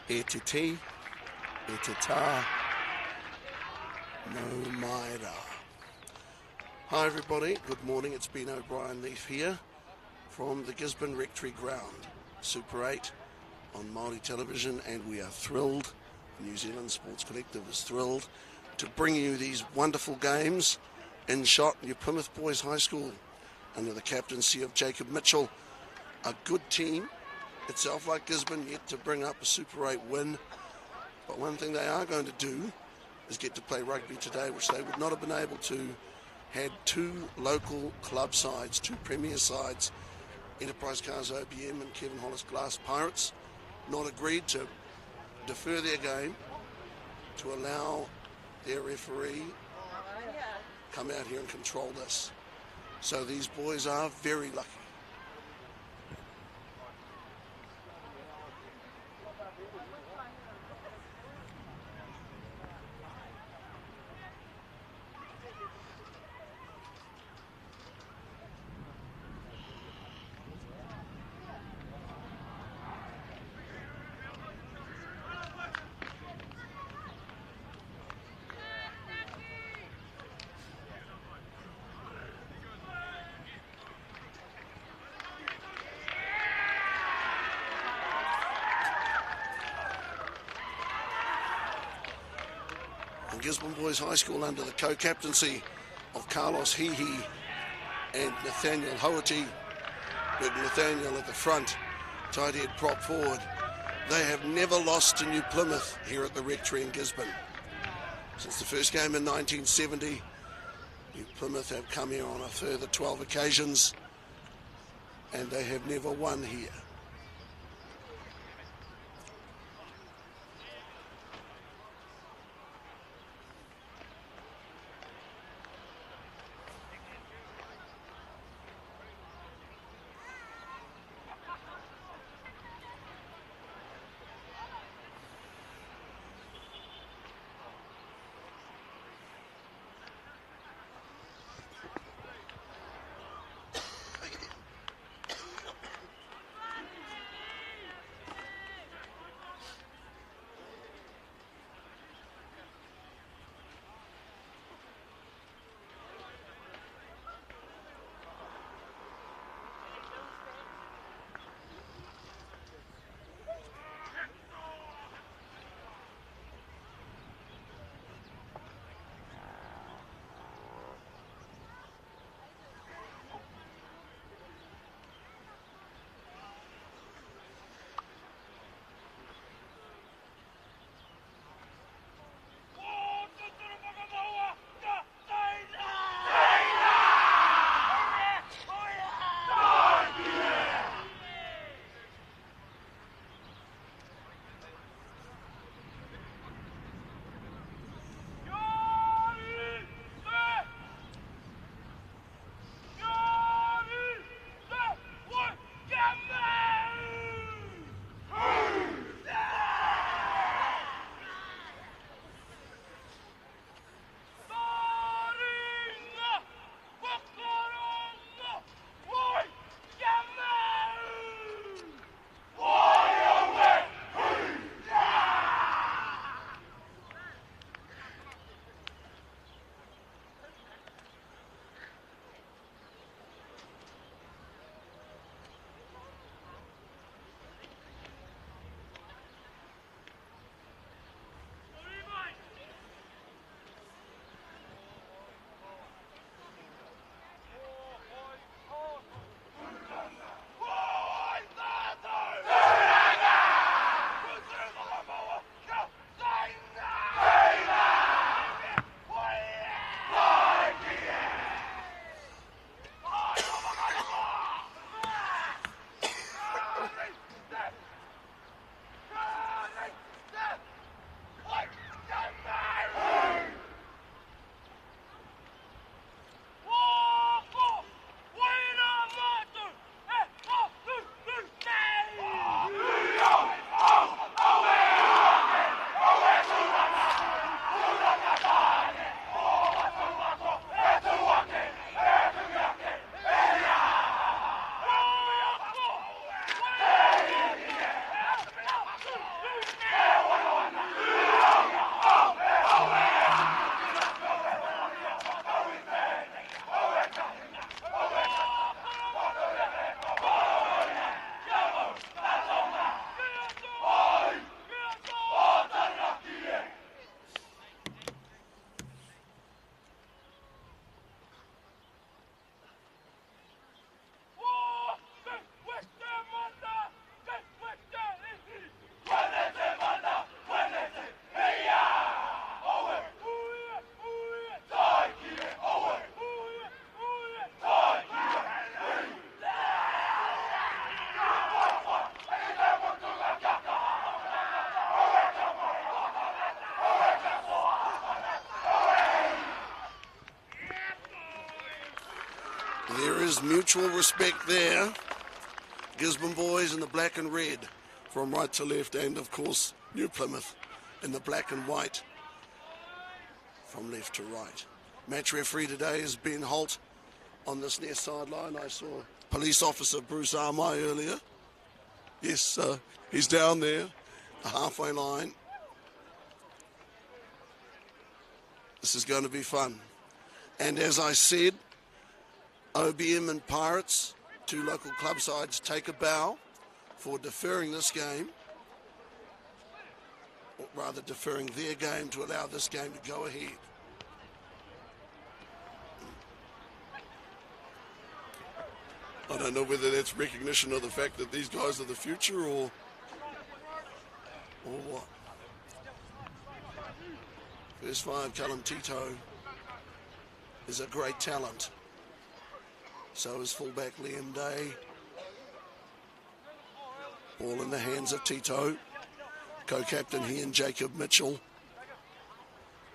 E te ti, e te tā, no maira. Hi everybody, good morning, it's Ben O'Brien Leaf here from the Gisborne Rectory Ground, Super 8 on Māori television, and we are thrilled, New Zealand Sports Collective is thrilled to bring you these wonderful games in shot New Plymouth Boys High School under the captaincy of Jacob Mitchell. A good team itself, like Gisborne, yet to bring up a Super 8 win. But one thing they are going to do is get to play rugby today, which they would not have been able to had two local club sides, two premier sides, Enterprise Cars OBM and Kevin Hollis Glass Pirates, not agreed to defer their game to allow their referee come out here and control this. So these boys are very lucky. Gisborne Boys High School under the co-captaincy of Carlos Hihi and Nathaniel Hoherty, with Nathaniel at the front, tight head prop forward. They have never lost to New Plymouth here at the Rectory in Gisborne. Since the first game in 1970, New Plymouth have come here on a further 12 occasions, and they have never won here. is mutual respect there. Gisborne boys in the black and red from right to left, and of course New Plymouth in the black and white from left to right. Match referee today is Ben Holt on this near sideline. I saw police officer Bruce Armai earlier. Yes, he's down there, the halfway line. This is going to be fun. And as I said, OBM and Pirates, two local club sides, take a bow for deferring this game, or rather deferring their game to allow this game to go ahead. I don't know whether that's recognition of the fact that these guys are the future or what. First five, Callum Tito is a great talent. So is fullback Liam Day. Ball in the hands of Tito. Co-captain he and Jacob Mitchell.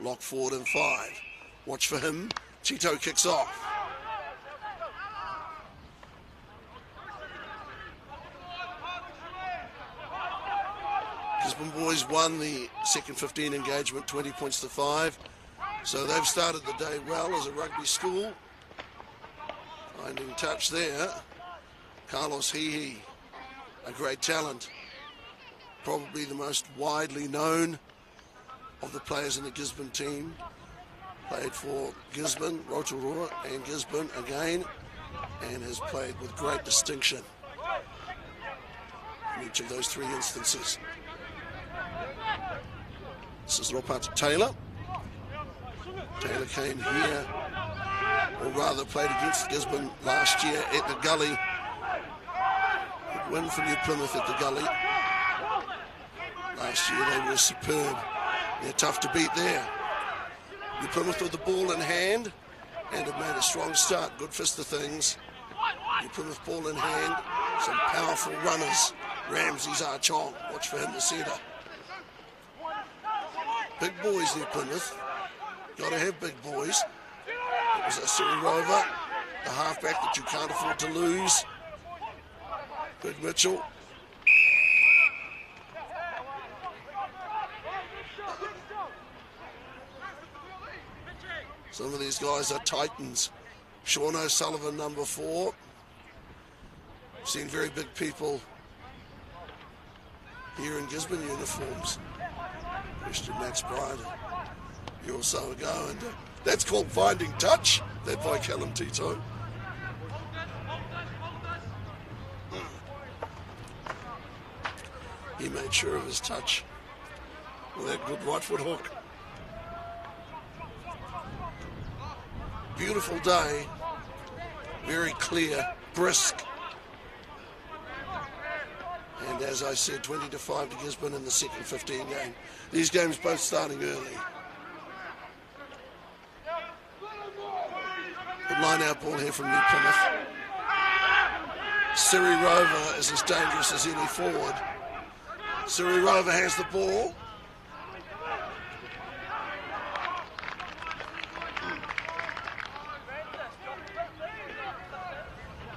Lock forward in 5. Watch for him. Tito kicks off. Gisborne boys won the second 15 engagement, 20 points to 5. So they've started the day well as a rugby school. Finding touch there. Carlos Hihi, a great talent. Probably the most widely known of the players in the Gisborne team. Played for Gisborne, Rotorua and Gisborne again, and has played with great distinction in each of those 3 instances. This is Ropata Taylor. Taylor came here, or rather played against Gisborne last year at the Gully. Good win for New Plymouth at the Gully. Last year they were superb. They're tough to beat there. New Plymouth with the ball in hand and have made a strong start. Good fist of things. New Plymouth ball in hand. Some powerful runners. Ramsey's Archong. Watch for him to centre. Big boys, New Plymouth. Got to have big boys. It was a Siri Rover, the halfback that you can't afford to lose. Big Mitchell. Some of these guys are titans. Sean O'Sullivan, number 4. Seen very big people here in Gisborne uniforms. Christian Max Bryant, you or so ago, and that's called finding touch. That by Callum Tito. He made sure of his touch with that good right foot hook. Beautiful day, very clear, brisk. And as I said, 20 to 5 to Gisborne in the second 15 game. These games both starting early. Good line out ball here from New Plymouth. Siri Rover is as dangerous as any forward. Siri Rover has the ball.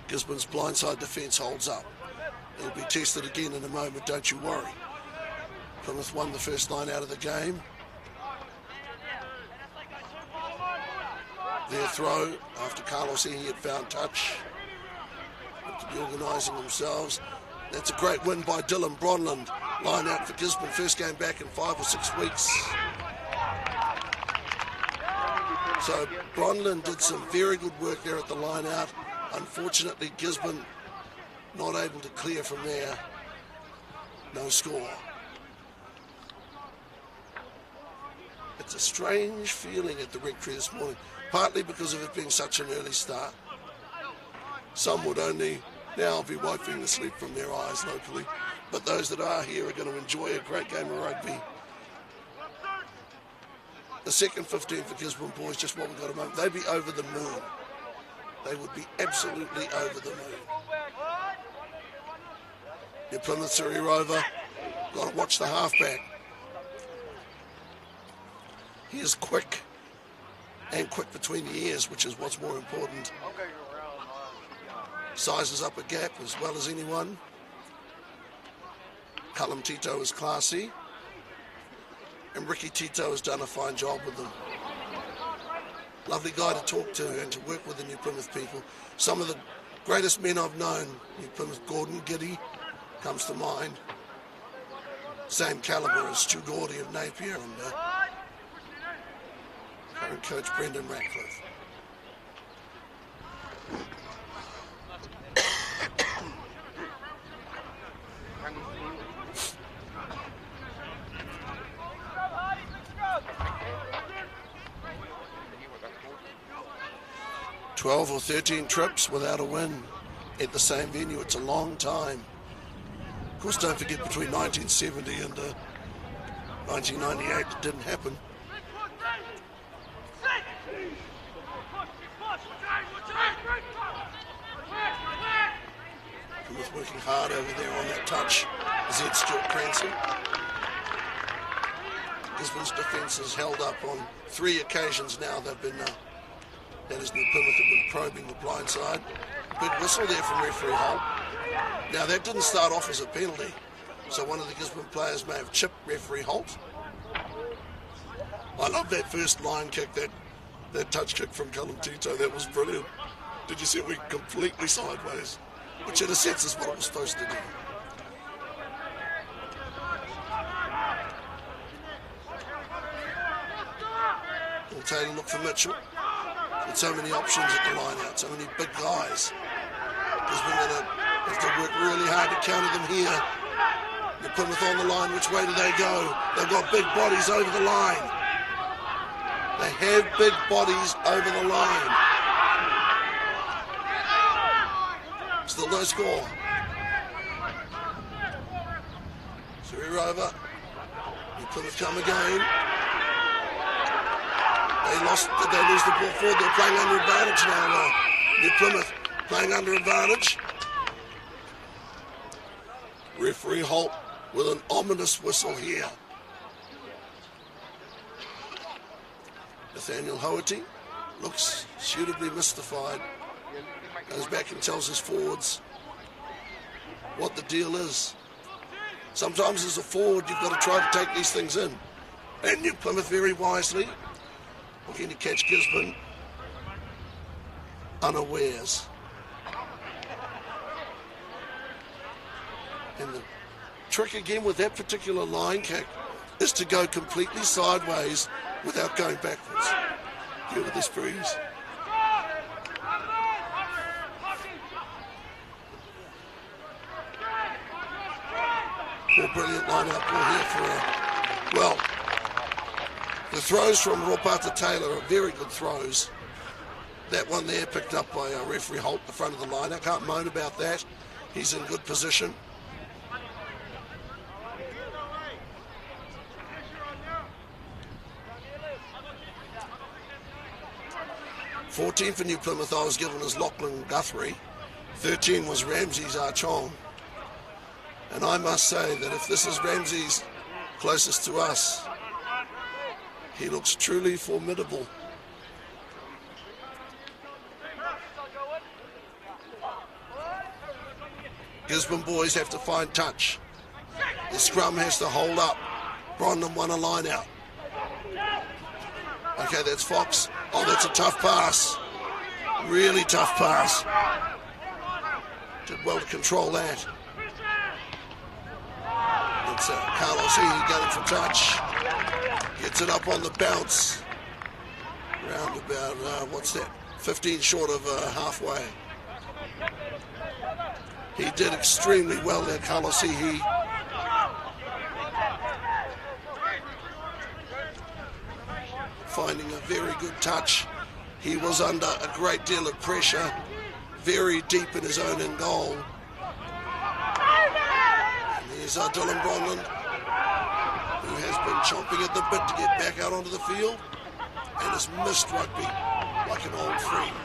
Gisborne's blindside defence holds up. It'll be tested again in a moment, don't you worry. Plymouth won the first line out of the game. Their throw after Carlos Ehi had found touch. Look to be organising themselves. That's a great win by Dylan Bronland. Line out for Gisborne, first game back in 5 or 6 weeks. So Bronland did some very good work there at the line out. Unfortunately, Gisborne not able to clear from there. No score. It's a strange feeling at the Rectory this morning, partly because of it being such an early start. Some would only now be wiping the sleep from their eyes locally, but those that are here are going to enjoy a great game of rugby. The second 15 for Gisborne boys, just what we've got a moment, they'd be over the moon. They would be absolutely over the moon. Your Plymouth Surrey Rover, got to watch the halfback. He is quick, and quick between the ears, which is what's more important. sizes up a gap as well as anyone. Callum Tito is classy. And Ricky Tito has done a fine job with them. Lovely guy to talk to and to work with the New Plymouth people. Some of the greatest men I've known, New Plymouth, Gordon Giddy comes to mind. Same calibre as Stu Gordy of Napier and current coach Brendan Ratcliffe. "12 or 13 trips without a win at the same venue. It's a long time. Of course, don't forget between 1970 and 1998, it didn't happen. Plymouth working hard over there on that touch. Zed Stuart Cranston. Gisborne's defence has held up on 3 occasions now. They've been, that is, New Plymouth have been probing the blind side. Big whistle there from referee Holt. Now that didn't start off as a penalty, so one of the Gisborne players may have chipped referee Holt. I love that first line kick, that touch kick from Callum Tito. That was brilliant. Did you see it went completely sideways? Which in a sense is what it was supposed to do. Will Taylor look for Mitchell? With so many options at the line out, so many big guys. Gisborne going to have to work really hard to counter them here. The Plymouth on the line, which way do they go? They've got big bodies over the line. They have big bodies over the line. Still no score. Surrey over. New Plymouth come again. Did they lose the ball forward? They're playing under advantage now. New Plymouth playing under advantage. Referee Holt with an ominous whistle here. Nathaniel Hoherty looks suitably mystified. Goes back and tells his forwards what the deal is. Sometimes as a forward you've got to try to take these things in. And New Plymouth very wisely looking to catch Gisborne unawares. And the trick again with that particular line kick is to go completely sideways without going backwards. Here with this breeze. More brilliant line-out ball here for well, the throws from Ropata Taylor are very good throws. That one there picked up by referee Holt at the front of the line. I can't moan about that. He's in good position. $14 for New Plymouth I was given as Lachlan Guthrie. 13 was Ramsey's Archong. And I must say that if this is Ramsey's closest to us, he looks truly formidable. Gisborne boys have to find touch. The scrum has to hold up. Brondon won a line out. Okay, that's Fox. Oh, that's a tough pass. Really tough pass. Did well to control that. It's Carlos Healy going for touch. Gets it up on the bounce. Around about, what's that? 15 short of halfway. He did extremely well there, Carlos Healy. Finding a very good touch. He was under a great deal of pressure, very deep in his own end goal. And there's Dylan Brondon, who has been chomping at the bit to get back out onto the field and has missed rugby like an old friend.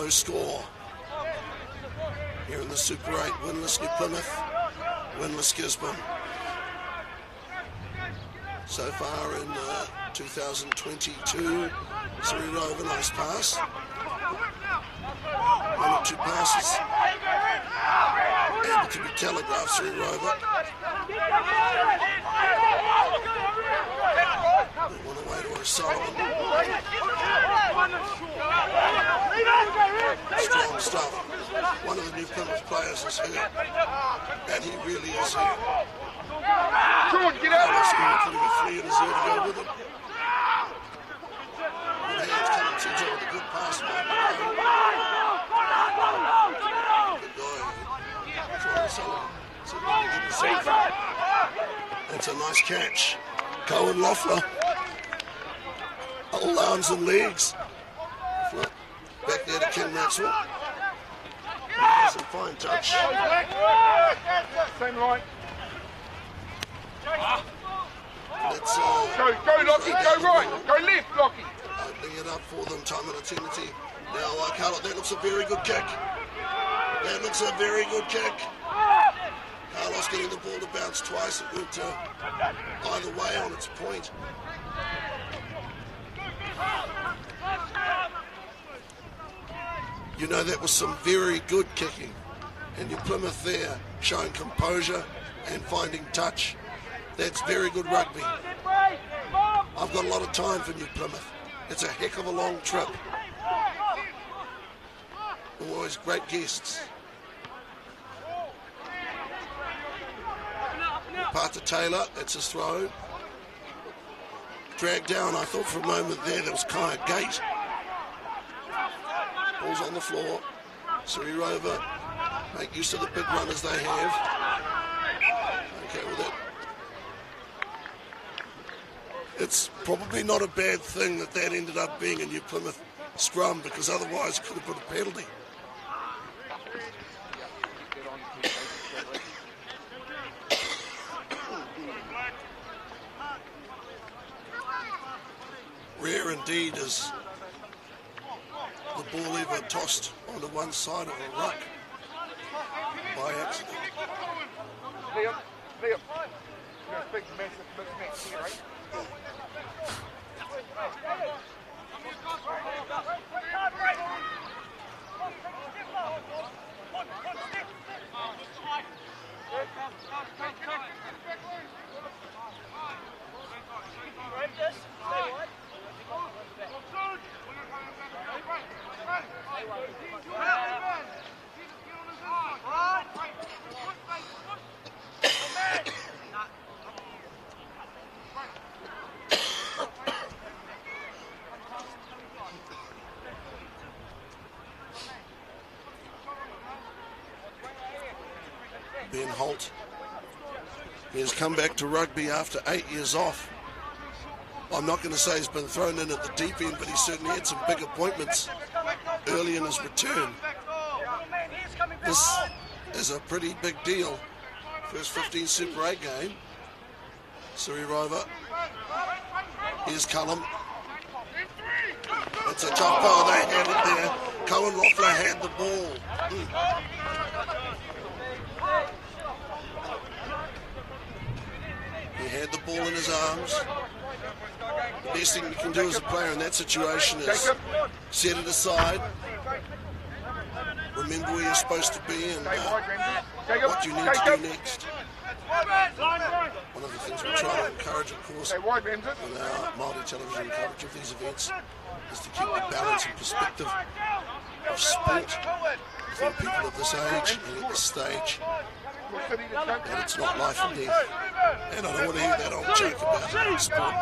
no score. Here in the Super 8, winless New Plymouth, winless Gisborne. So far in 2022, Siri Rover, nice pass. 1 or 2 passes able to be telegraphed. Siri Rover. One away to O'Sullivan. Strong stuff. One of the New Plymouth players is here, and he really is here. Get out! Putting a flea in his ear to go with him. And hands coming to with a good pass. That's a nice catch. Cohen Loeffler. All arms and legs. Back there to King Maxwell. Some fine touch. Same line. Let's, go, Lockie, go right. Go left, Lockie. Opening it up for them, time and eternity. Now, Carlos, that looks a very good kick. That looks a very good kick. Carlos getting the ball to bounce twice. It went either way on its point. You know, that was some very good kicking. And New Plymouth there showing composure and finding touch. That's very good rugby. I've got a lot of time for New Plymouth. It's a heck of a long trip. Always great guests. Parker Taylor, that's his throw. Dragged down, I thought for a moment there was Kaya Gate. Ball's on the floor. Siri Rover make use of the big runners they have. Okay with it. It's probably not a bad thing that ended up being a New Plymouth scrum, because otherwise it could have put a penalty. Rare indeed is the ball ever tossed onto one side of a ruck by accident. Liam. You're a big mess here, right? Ben Holt. He has come back to rugby after 8 years off. I'm not going to say he's been thrown in at the deep end, but he certainly had some big appointments early in his return. This is a pretty big deal. First 15 Super 8 game. Siri Rover. Here's Cullum. It's a tough ball. They had it there. Cohen Loeffler had the ball. He had the ball in his arms. The best thing you can do as a player in that situation is set it aside, remember where you're supposed to be and what you need to do next. One of the things we try to encourage, of course, in our Māori television coverage of these events is to keep the balance and perspective of sport for people of this age and at this stage. And it's not life and death. And I don't want to hear that old joke about sport.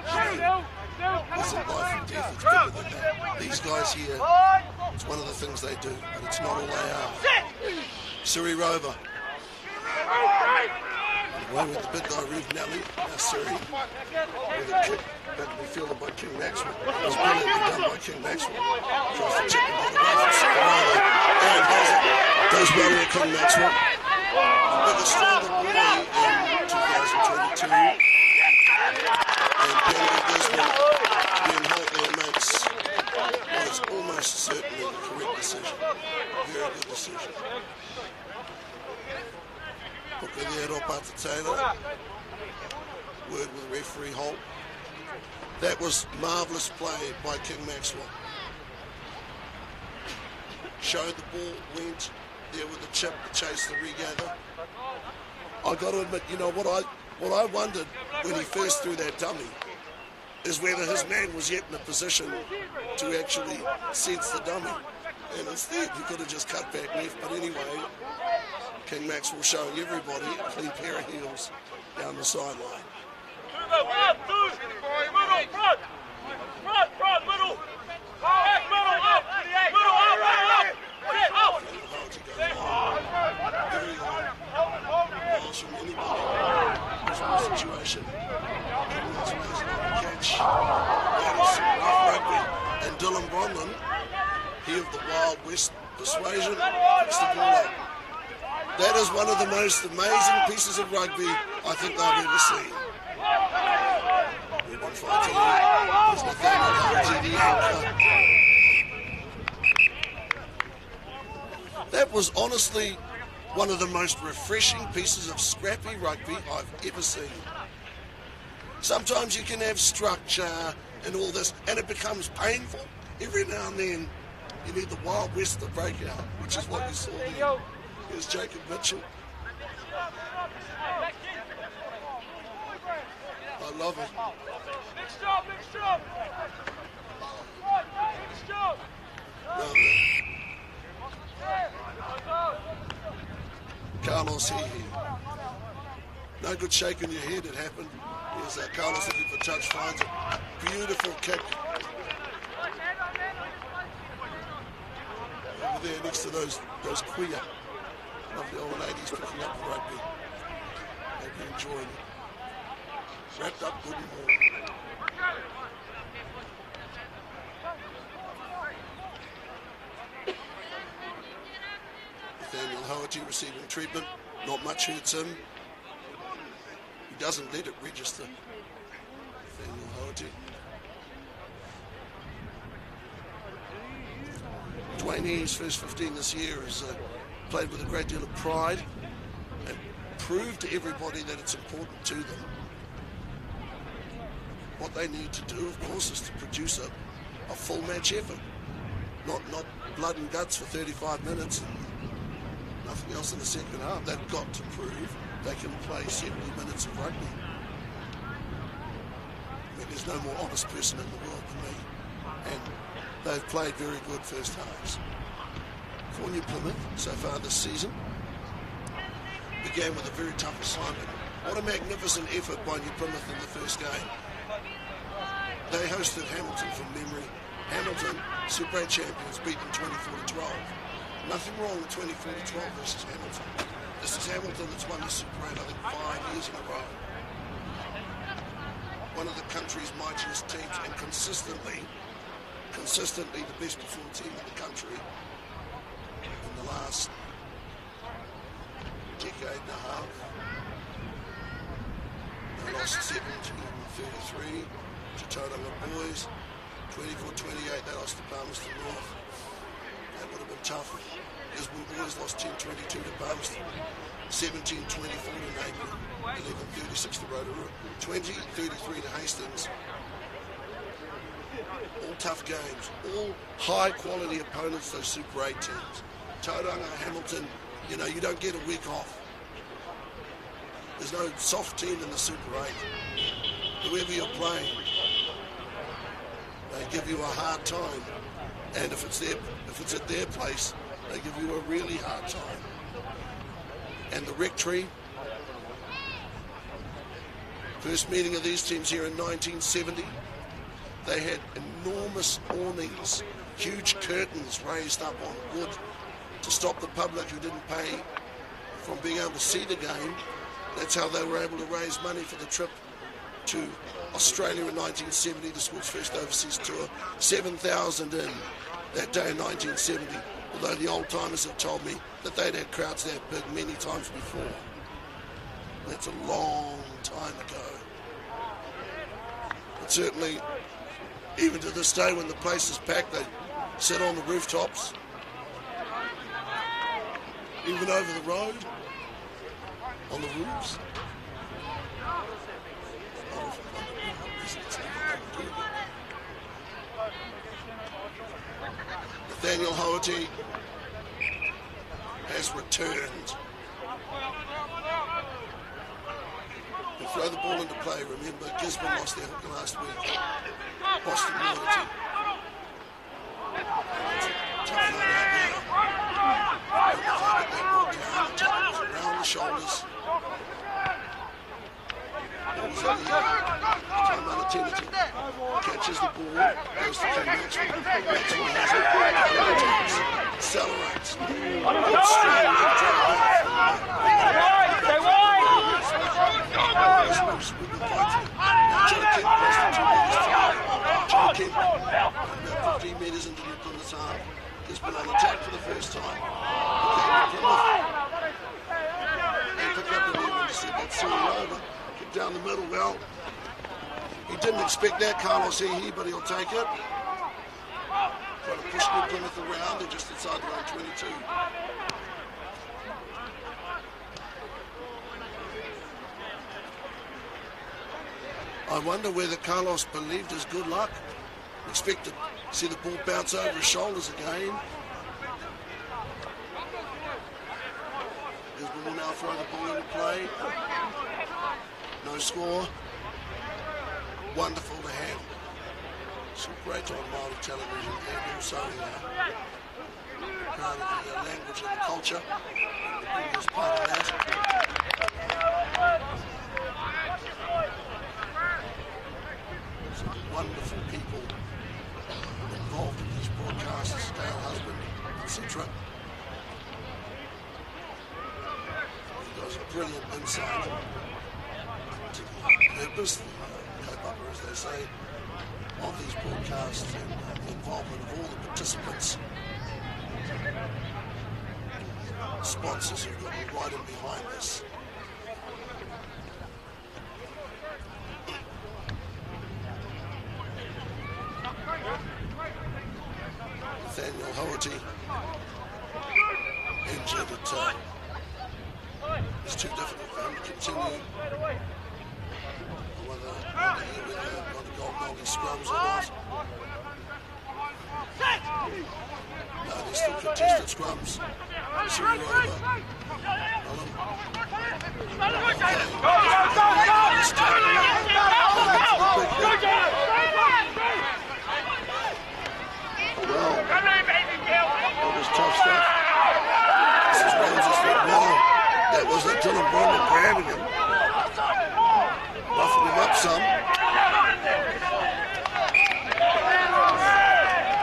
You know, isn't life and death, it's bigger than that. These guys here, it's one of the things they do, but it's not all they are. Siri Rover. Away with the big guy, Reeve Nelly. Now Siri with a kick back to be fielded by King Maxwell. It was brilliantly done by King Maxwell. Tries to chip it away from Siri Rover. And does it. Does well with King Maxwell. The biggest stronger boy in 2022. And Billy Gisborne Ben Holt there makes what is almost certainly the correct decision. Very good decision. Hooker there, Ropata Taylor. Word with referee Holt. That was marvellous play by King Maxwell. Showed the ball, went there with the chip to chase the regather. I got to admit, you know, what I wondered when he first threw that dummy is whether his man was yet in a position to actually sense the dummy. And instead, he could have just cut back left. But anyway, King Maxwell showing everybody a clean pair of heels down the sideline. Situation. Catch. Rugby. And Dylan Bronlin, he of the Wild West persuasion, puts the ball up. That is one of the most amazing pieces of rugby I think I've ever seen. That was honestly one of the most refreshing pieces of scrappy rugby I've ever seen. Sometimes you can have structure and all this, and it becomes painful. Every now and then, you need the Wild West to break out, which is what you saw there. Here's Jacob Mitchell. I love it. Carlos here. No good shaking your head, it happened. Here's Carlos looking for touch, finds it. Beautiful kick. Over there next to those queer, lovely old ladies picking up the rugby. Hope you enjoying it. Wrapped up good and warm. Nathaniel Hoherty receiving treatment. Not much hurts him. He doesn't let it register. Nathaniel Hoherty. Dwayne He's first 15 this year has played with a great deal of pride and proved to everybody that it's important to them. What they need to do, of course, is to produce a full match effort. Not blood and guts for 35 minutes and nothing else in the second half. They've got to prove they can play 70 minutes of rugby. I mean, there's no more honest person in the world than me. And they've played very good first halves. For New Plymouth, so far this season, began with a very tough assignment. What a magnificent effort by New Plymouth in the first game. They hosted Hamilton from memory. Hamilton, Super 8 champions, beat them 24-12. Nothing wrong with 24-12 versus Hamilton. This is Hamilton that's won the Super 8, I think, 5 years in a row. One of the country's mightiest teams, and consistently the best performing team in the country in the last decade and a half. They lost 17-33 to Tauranga Boys. 24-28 they lost to Palmerston North. That would have been tough. Gisborne Boys lost 10-22 to Palmerston. 17-24 to Napier. 11-36 to Rotorua. 20-33 to Hastings. All tough games. All high quality opponents, those Super 8 teams. Tauranga, Hamilton, you know, you don't get a week off. There's no soft team in the Super 8. Whoever you're playing, they give you a hard time, and if it's at their place, they give you a really hard time. And the Rectory, first meeting of these teams here in 1970, they had enormous awnings, huge curtains raised up on wood to stop the public who didn't pay from being able to see the game. That's how they were able to raise money for the trip to Australia in 1970, the school's first overseas tour. 7,000 in that day in 1970, although the old-timers have told me that they'd had crowds that big many times before. That's a long time ago. But certainly, Even to this day, when the place is packed, they sit on the rooftops, even over the road, on the roofs. Nathaniel Hoherty has returned. They throw the ball into play. Remember, Gisborne lost their hooker last week. Boston Loyalty. Tough night out there. Around the shoulders. Time Malatinity catches the ball, goes to King Maxwell. Maxwell has it. Accelerates. Good straight leg drive. Moves with the fighting. Now Joe King goes for 2 meters. Joe King about 15 meters into the Plymouth's half. Gisborne on attack for the first time. They pick up the lead when you see that Cyril over. Kick down the middle. Well, he didn't expect that, Carlos Hehe, but he'll take it. Trying to push New Plymouth around. They're just inside their own 22. I wonder whether Carlos believed his good luck. Expected to see the ball bounce over his shoulders again. Gisborne will now throw the ball into play. No score. Wonderful to have. Super 8 on Māori television and also part of the language and the culture. And as part of that. Some wonderful people involved in these broadcasts, Dale Husband, etc. He does a brilliant insight to the purpose, the kaupapa, as they say, of these broadcasts and the involvement of all the participants, sponsors who've got right in behind this. Nathaniel Hoherty injured at it's too difficult for him to continue. Whether the gold medal scrums or not. No, they still contested scrums. Cyril over. Well, that was tough stuff. This is Ramsey's foot. Well, that was that Dylan Bronwyn grabbing him. Roughing him up some.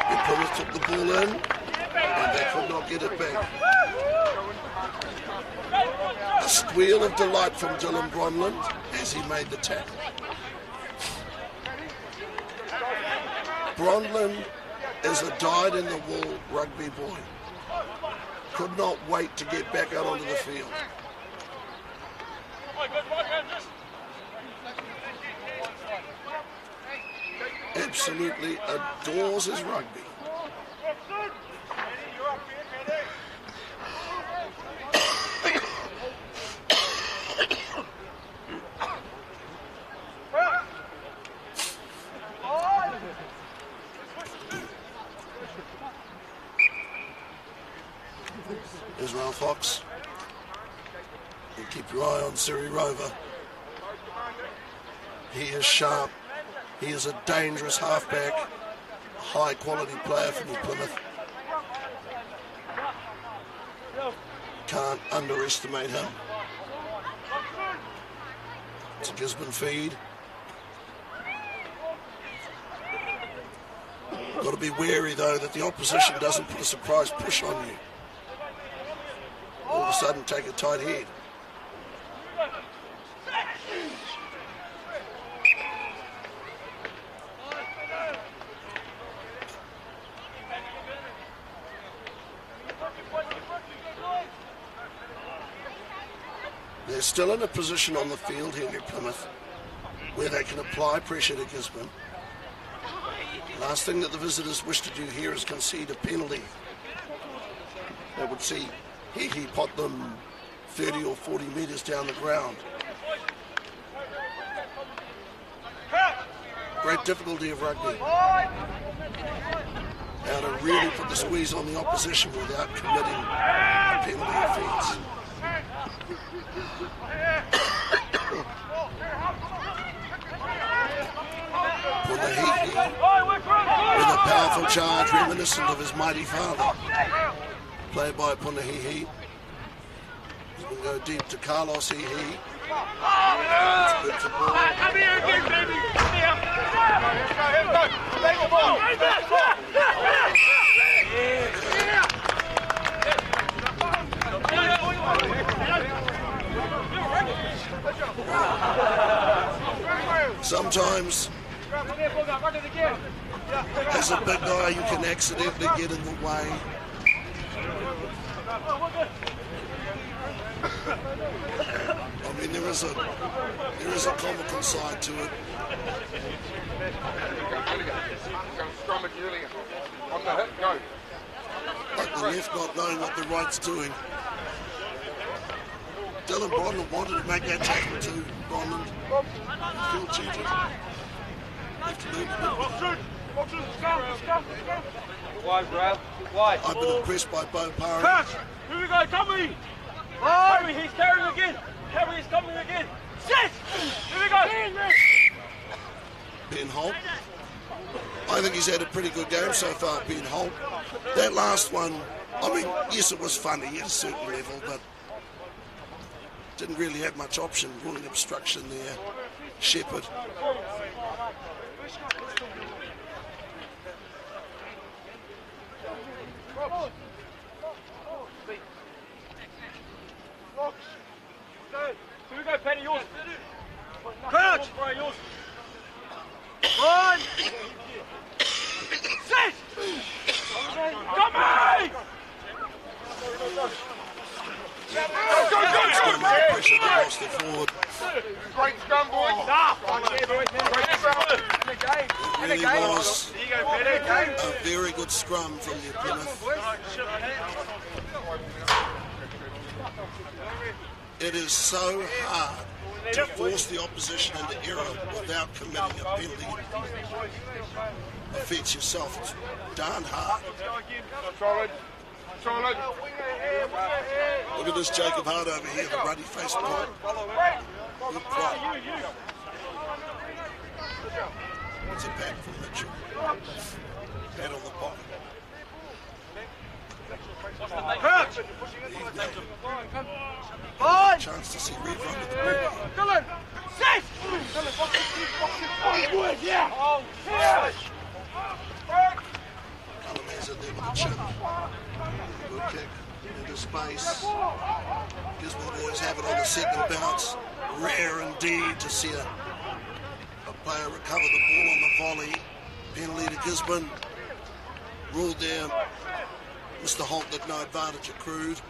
And Plymouth took the ball in, and they could not get it back. A squeal of delight from Dylan Bronwyn as he made the tackle. Bronwyn is a dyed-in-the-wool rugby boy. Could not wait to get back out onto the field. Absolutely adores his rugby. Israel Fox. And keep your eye on Siri Rover. He is sharp. He is a dangerous halfback, a high-quality player from New Plymouth. Can't underestimate him. It's a Gisborne feed. Got to be wary, though, that the opposition doesn't put a surprise push on you. All of a sudden, take a tight head. They're still in a position on the field here in Plymouth where they can apply pressure to Gisborne. Last thing that the visitors wish to do here is concede a penalty. That would see he pot them 30 or 40 metres down the ground. Great difficulty of rugby. How to really put the squeeze on the opposition without committing a penalty offence. With a powerful charge reminiscent of his mighty father. Played by Punahihi. He's going to go deep to Carlos Hihi. It's good to ball. Come here again, baby. Come here. Here we go. Take the ball. Sometimes, as a big guy, you can accidentally get in the way. I mean, there is a comical side to it. On the hit, go. Like the left not knowing what the right's doing. Dylan Brodland wanted to make that tackle too. Brodland. He feel cheated. Wide, Brad. Wide. I've been impressed by Bo Parry. Catch! Here we go, Tommy! Tommy, he's carrying again. Carry is coming again. Sit! Here we go. Ben Holt. I think he's had a pretty good game so far, Ben Holt. That last one, I mean, yes, it was funny at a certain level, but didn't really have much option. Ruling obstruction there. Shepherd. Here we go, Paddy, yours. Crouch! Yours. Run! Sit! Come on! Pressure across the forward. Great scrum, boys. It really was a very good scrum from the Plymouth. It is so hard to force the opposition into error without committing a penalty offence yourself. It's darn hard. Solid. Solid. Look at this Jacob Hart over here, the ruddy face prop. Good prop. It's a pat from Mitchell. Pat on the pocket. Chance to see Reed run with the ball. Dylan! Sit! Callum has it there with the chin. Good kick into space. Gisborne boys have it on the second bounce. Rare indeed to see a player recover the ball on the volley. Penalty to Gisborne. Ruled there. Mr. Holt that no advantage accrued.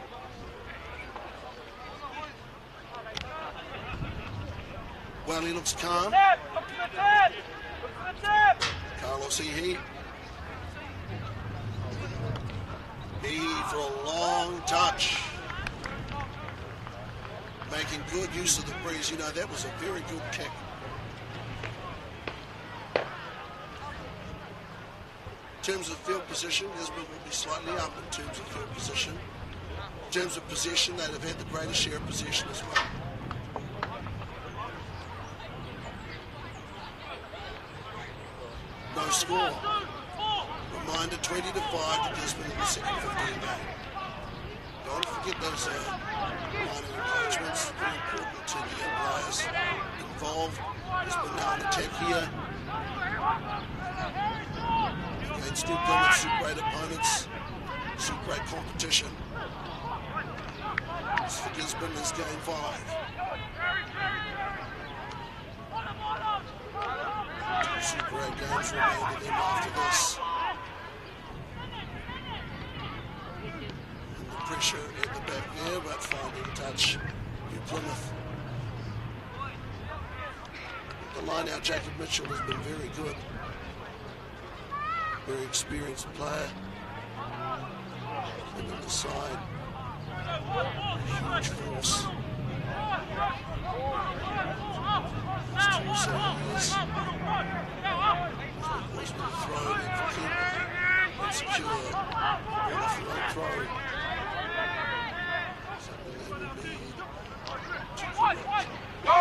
Well, he looks calm. Carlos Hihi. Hihi for a long touch. Making good use of the breeze. You know, that was a very good kick. In terms of field position, Gisborne will be slightly up in terms of field position. In terms of possession, they'd have had the greatest share of possession as well. No score. Reminder 20-5 to Gisborne in the second 15 game. Don't forget those minor encouragements. Very important to the players involved. Gisborne now in attack here. Against two Plymouth Super 8 opponents. Super 8 competition. This for Gisborne is game 5. Two Super 8 games remain to them after this. And the pressure at the back there, but finding touch. New Plymouth. The line out, Jacob Mitchell has been very good. very experienced player. And on the side, huge force. It's 2 years. He's been thrown in for keep and secure. And off the right throw. Something they will need to correct. And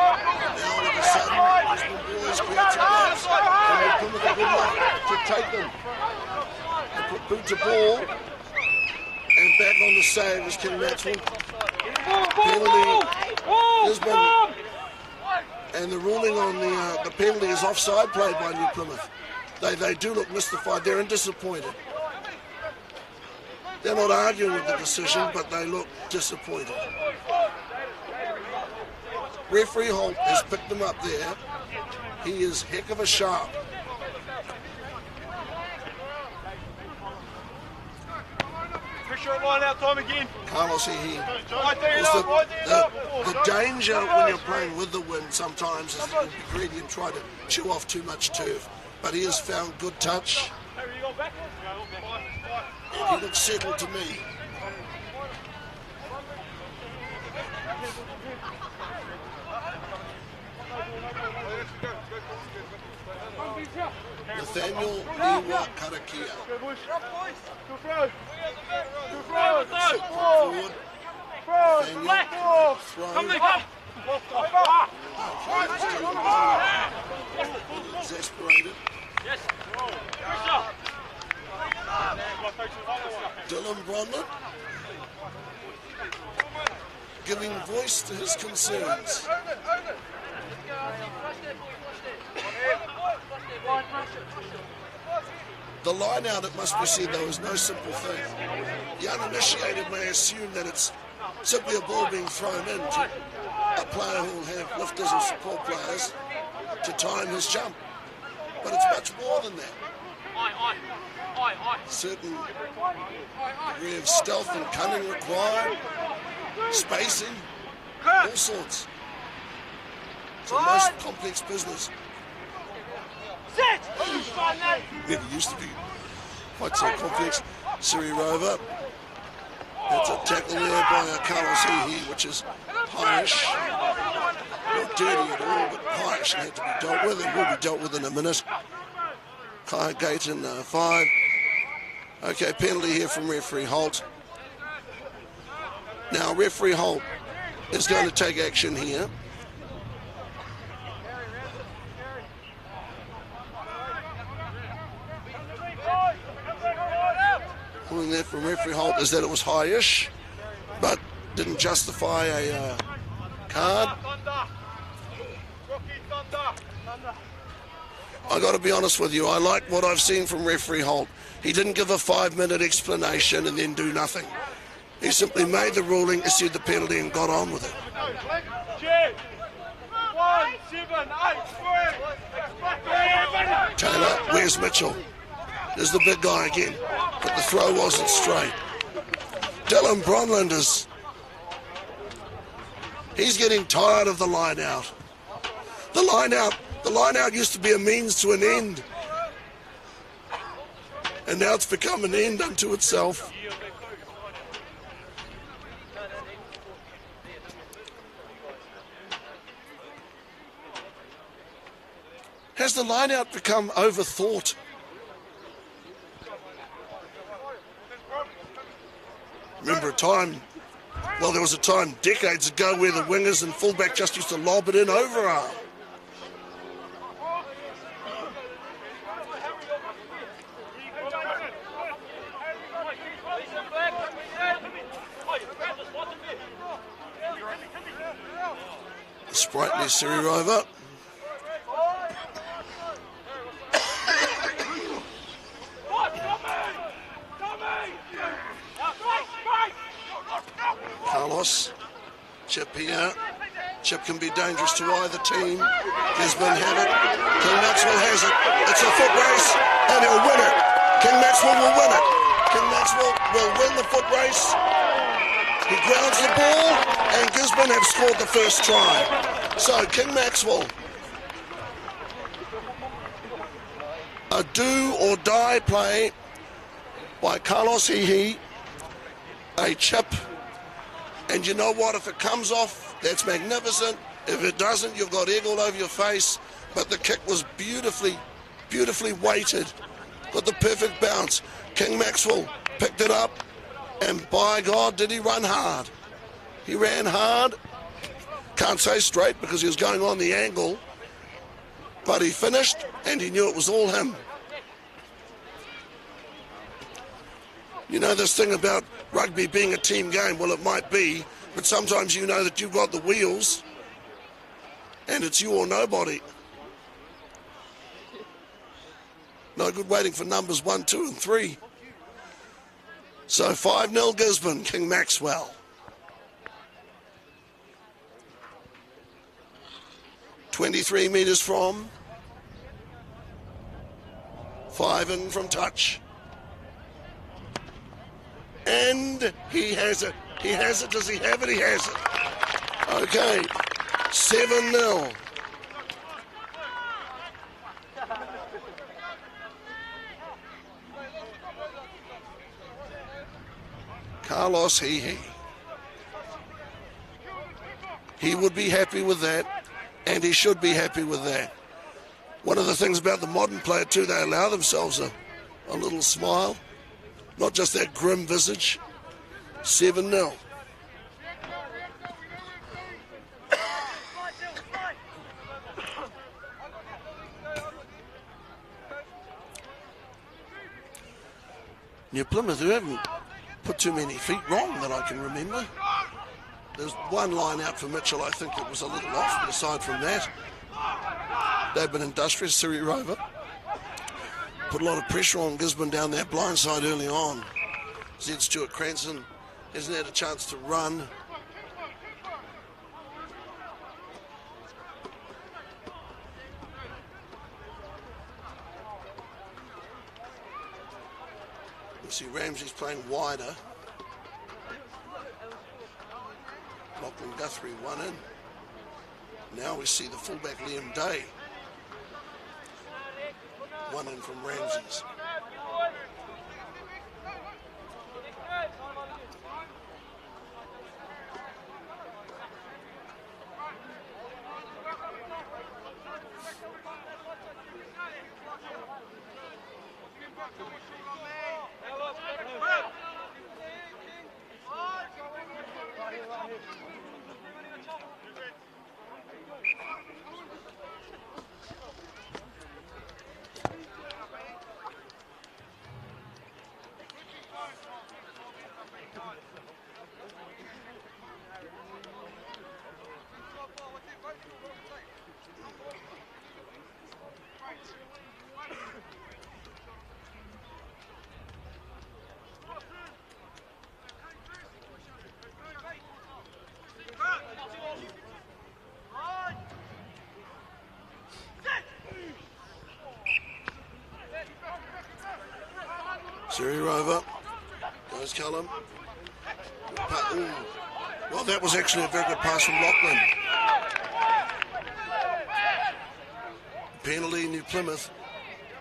now all of a sudden, Gisborne boys creates a bounce. And they come with a good luck to take them. And put boot to ball. And back on the save is King Maxwell. Penalty. Gisborne. And the ruling on the penalty is offside played by New Plymouth. They do look mystified. They're disappointed. They're not arguing with the decision, but they look disappointed. Referee Holt has picked them up there. He is heck of a sharp. Pressure line out time again. Carlos here. The danger when you're playing with the wind sometimes is to be greedy and try to chew off too much turf. But he has found good touch. And he looks settled to me. Nathaniel Iwa Karakia. Forward. Nathaniel, throw. Exasperated. Dylan Bronlett giving voice to his concerns. The line out, it must be said, though, is no simple thing. The uninitiated may assume that it's simply a ball being thrown in to a player who will have lifters or support players to time his jump. But it's much more than that. Certain degree of stealth and cunning required, spacing, all sorts. It's a most complex business. Never used to be quite so complex. Siri Rover. That's a tackle there by Carlos Hehe, which is highish. Not dirty at all, but highish and had to be dealt with. It will be dealt with in a minute. Kai Gayton, 5. Okay, penalty here from referee Holt. Now, referee Holt is going to take action here. Ruling there from referee Holt is that it was highish, but didn't justify a card. I got to be honest with you, I like what I've seen from referee Holt. He didn't give a 5-minute explanation and then do nothing. He simply made the ruling, issued the penalty and got on with it. 1, 7, 8, 3. Taylor, where's Mitchell? There's the big guy again, but the throw wasn't straight. Dylan Bronland he's getting tired of the line out. The line out used to be a means to an end. And now it's become an end unto itself. Has the line out become overthought? Remember there was a time decades ago where the wingers and fullback just used to lob it in overarm. The sprightly Siri Rover. Carlos, chip here. Chip can be dangerous to either team. Gisborne have it. King Maxwell has it. It's a foot race, and he'll win it. King Maxwell will win it. King Maxwell will win the foot race. He grounds the ball, and Gisborne have scored the first try. So King Maxwell, A do-or-die play by Carlos Hihi. A chip. And you know what? If it comes off, that's magnificent. If it doesn't, you've got egg all over your face. But the kick was beautifully weighted. Got the perfect bounce. King Maxwell picked it up. And by God, did he run hard. He ran hard. Can't say straight because he was going on the angle. But he finished and he knew it was all him. You know this thing about rugby being a team game? Well, it might be, but sometimes you know that you've got the wheels and it's you or nobody. No good waiting for numbers 1, 2 and 3. So 5-0 Gisborne, King Maxwell. 23 metres from. 5 in from touch. And he has it. He has it. Does he have it? He has it. Okay. 7-0. Carlos Hihi. He would be happy with that, and he should be happy with that. One of the things about the modern player too, they allow themselves a little smile, not just that grim visage. 7-0. New Plymouth, who haven't put too many feet wrong that I can remember. There's one line out for Mitchell, I think that was a little off, but aside from that, they've been industrious. Siri Rover put a lot of pressure on Gisborne down that blind side early on. Zed Stewart Cranston hasn't had a chance to run. You see Ramsey's playing wider. Lachlan Guthrie one in. Now we see the fullback Liam Day. One in from Ramsey's. Siri Rover. Goes Callum. Ooh. Well, that was actually a very good pass from Lachlan. Penalty, New Plymouth.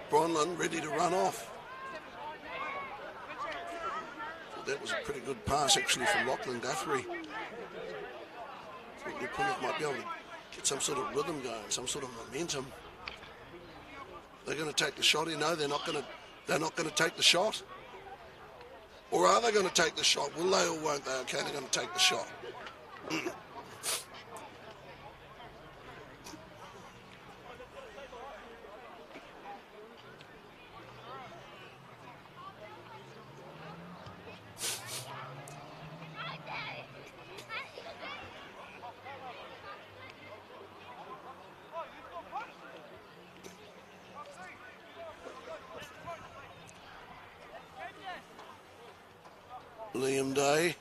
Bronlin ready to run off. That was a pretty good pass actually from Lachlan Guthrie. I think New Plymouth might be able to get some sort of rhythm going, some sort of momentum. They're going to take the shot here. No, they're not going to take the shot. Or are they going to take the shot? Will they or won't they? Okay, they're going to take the shot. Liam Day.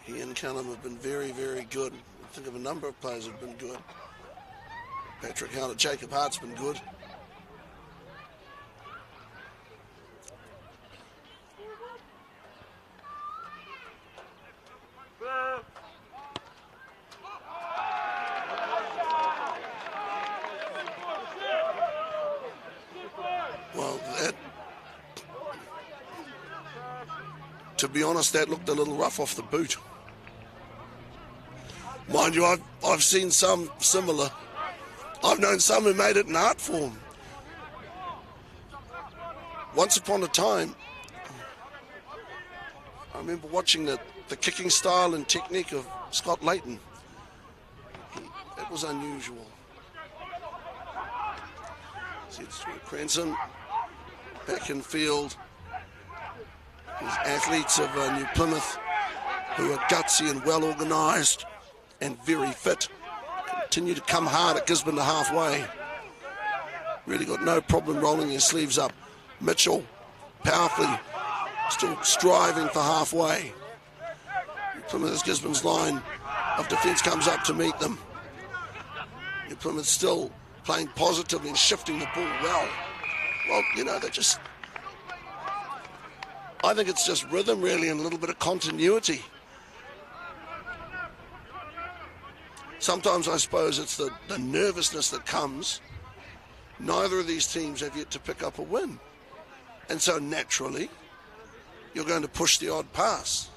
He and Callum have been very, very good. I think of a number of players have been good. Patrick Howard, Jacob Hart's been good. to be honest, that looked a little rough off the boot. Mind you, I've seen some similar. I've known some who made it an art form. Once upon a time, I remember watching the kicking style and technique of Scott Layton. It was unusual. See, it's Cranston back in field. These athletes of New Plymouth who are gutsy and well organised and very fit continue to come hard at Gisborne to halfway. Really got no problem rolling their sleeves up. Mitchell powerfully still striving for halfway. Plymouth, Gisborne's line of defence comes up to meet them. New Plymouth still playing positively and shifting the ball well. Well, you know, I think it's just rhythm really and a little bit of continuity. Sometimes I suppose it's the nervousness that comes. Neither of these teams have yet to pick up a win. And so naturally, you're going to push the odd pass.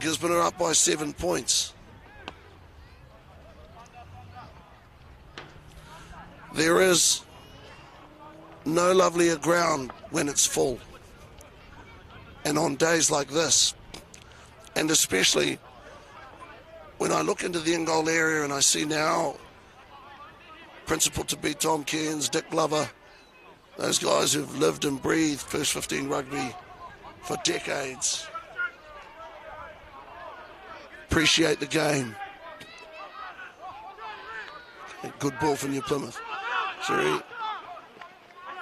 Gisborne are up by 7 points. There is no lovelier ground when it's full. And on days like this, and especially when I look into the in-goal area and I see now principal to be Tom Cairns, Dick Glover, those guys who've lived and breathed first 15 rugby for decades. Appreciate the game. Good ball for New Plymouth. Sorry.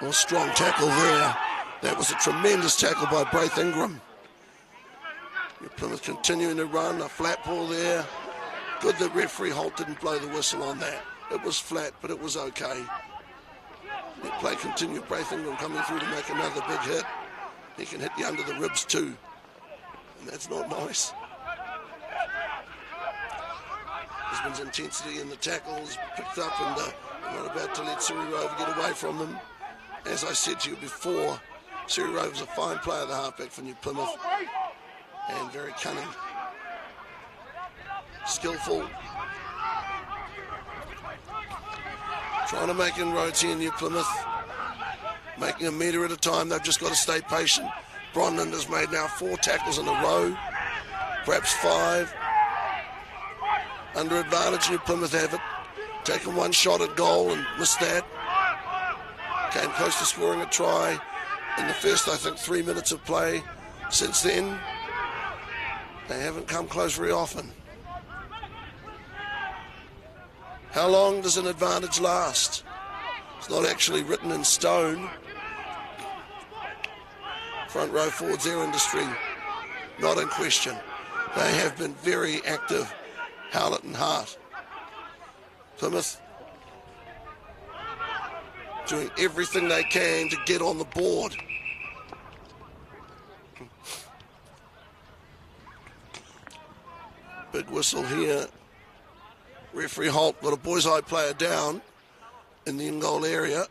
Well, strong tackle there. That was a tremendous tackle by Braith Ingram. New Plymouth continuing to run, a flat ball there. Good that referee Holt didn't blow the whistle on that. It was flat, but it was okay. The play continued. Braith Ingram coming through to make another big hit. He can hit you under the ribs too. And that's not nice. Gisborne's intensity in the tackles picked up and they're not about to let Siri Rover get away from them. As I said to you before, Siri Rover's a fine player, the halfback for New Plymouth, and very cunning, skillful. Trying to make inroads here in New Plymouth, making a metre at a time. They've just got to stay patient. Bronlund has made now 4 tackles in a row, perhaps 5. Under advantage, New Plymouth have it. Taken one shot at goal and missed that. Came close to scoring a try in the first, I think, 3 minutes of play. Since then, they haven't come close very often. How long does an advantage last? It's not actually written in stone. Front row forwards, their industry, not in question. They have been very active, Howlett and Hart. Plymouth doing everything they can to get on the board. Big whistle here. Referee Holt got a boy's eye player down in the in-goal area.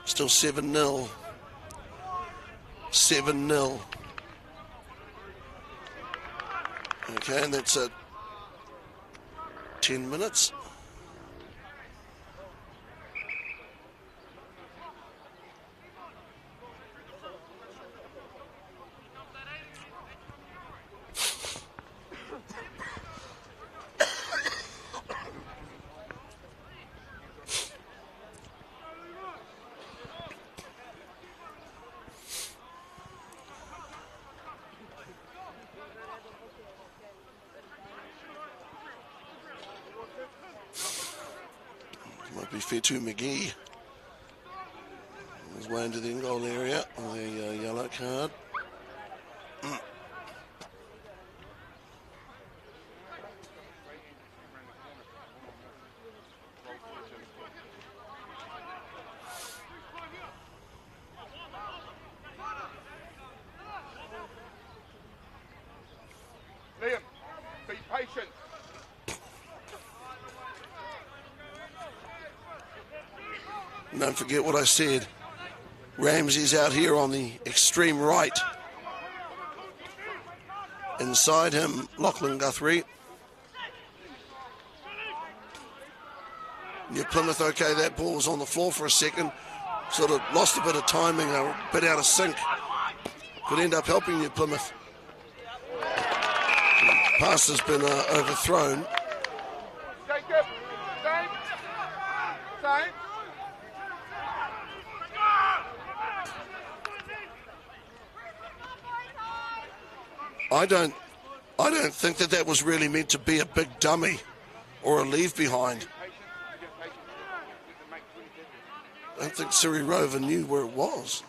Still 7-0. 7-0. Okay, and that's at 10 minutes. Might be Fetu McGee. His way into the in-goal area on a yellow card. And don't forget what I said. Ramsey's out here on the extreme right. Inside him, Lachlan Guthrie. New Plymouth, okay, that ball was on the floor for a second. Sort of lost a bit of timing, a bit out of sync. Could end up helping New Plymouth. Pass has been overthrown. I don't think that was really meant to be a big dummy or a leave behind. I don't think Siri Rover knew where it was.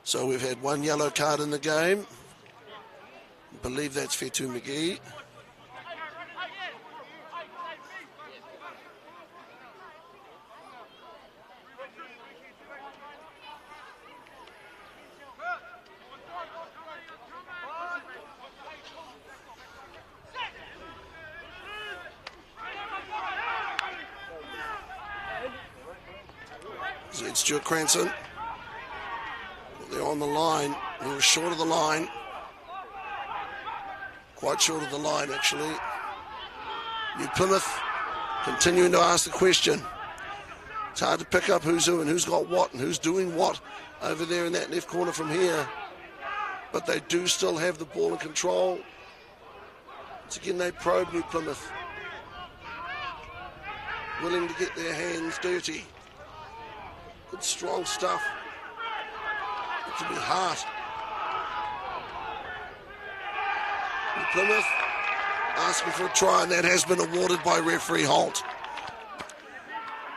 So we've had one yellow card in the game. I believe that's Fetu McGee. It's Stuart Cranston. They're on the line. He was short of the line. Quite short of the line, actually. New Plymouth continuing to ask the question. It's hard to pick up who's who and who's got what and who's doing what over there in that left corner from here. But they do still have the ball in control. Once again, they probe New Plymouth. Willing to get their hands dirty. Good, strong stuff. It could be hard. New Plymouth asking for a try, and that has been awarded by referee Holt.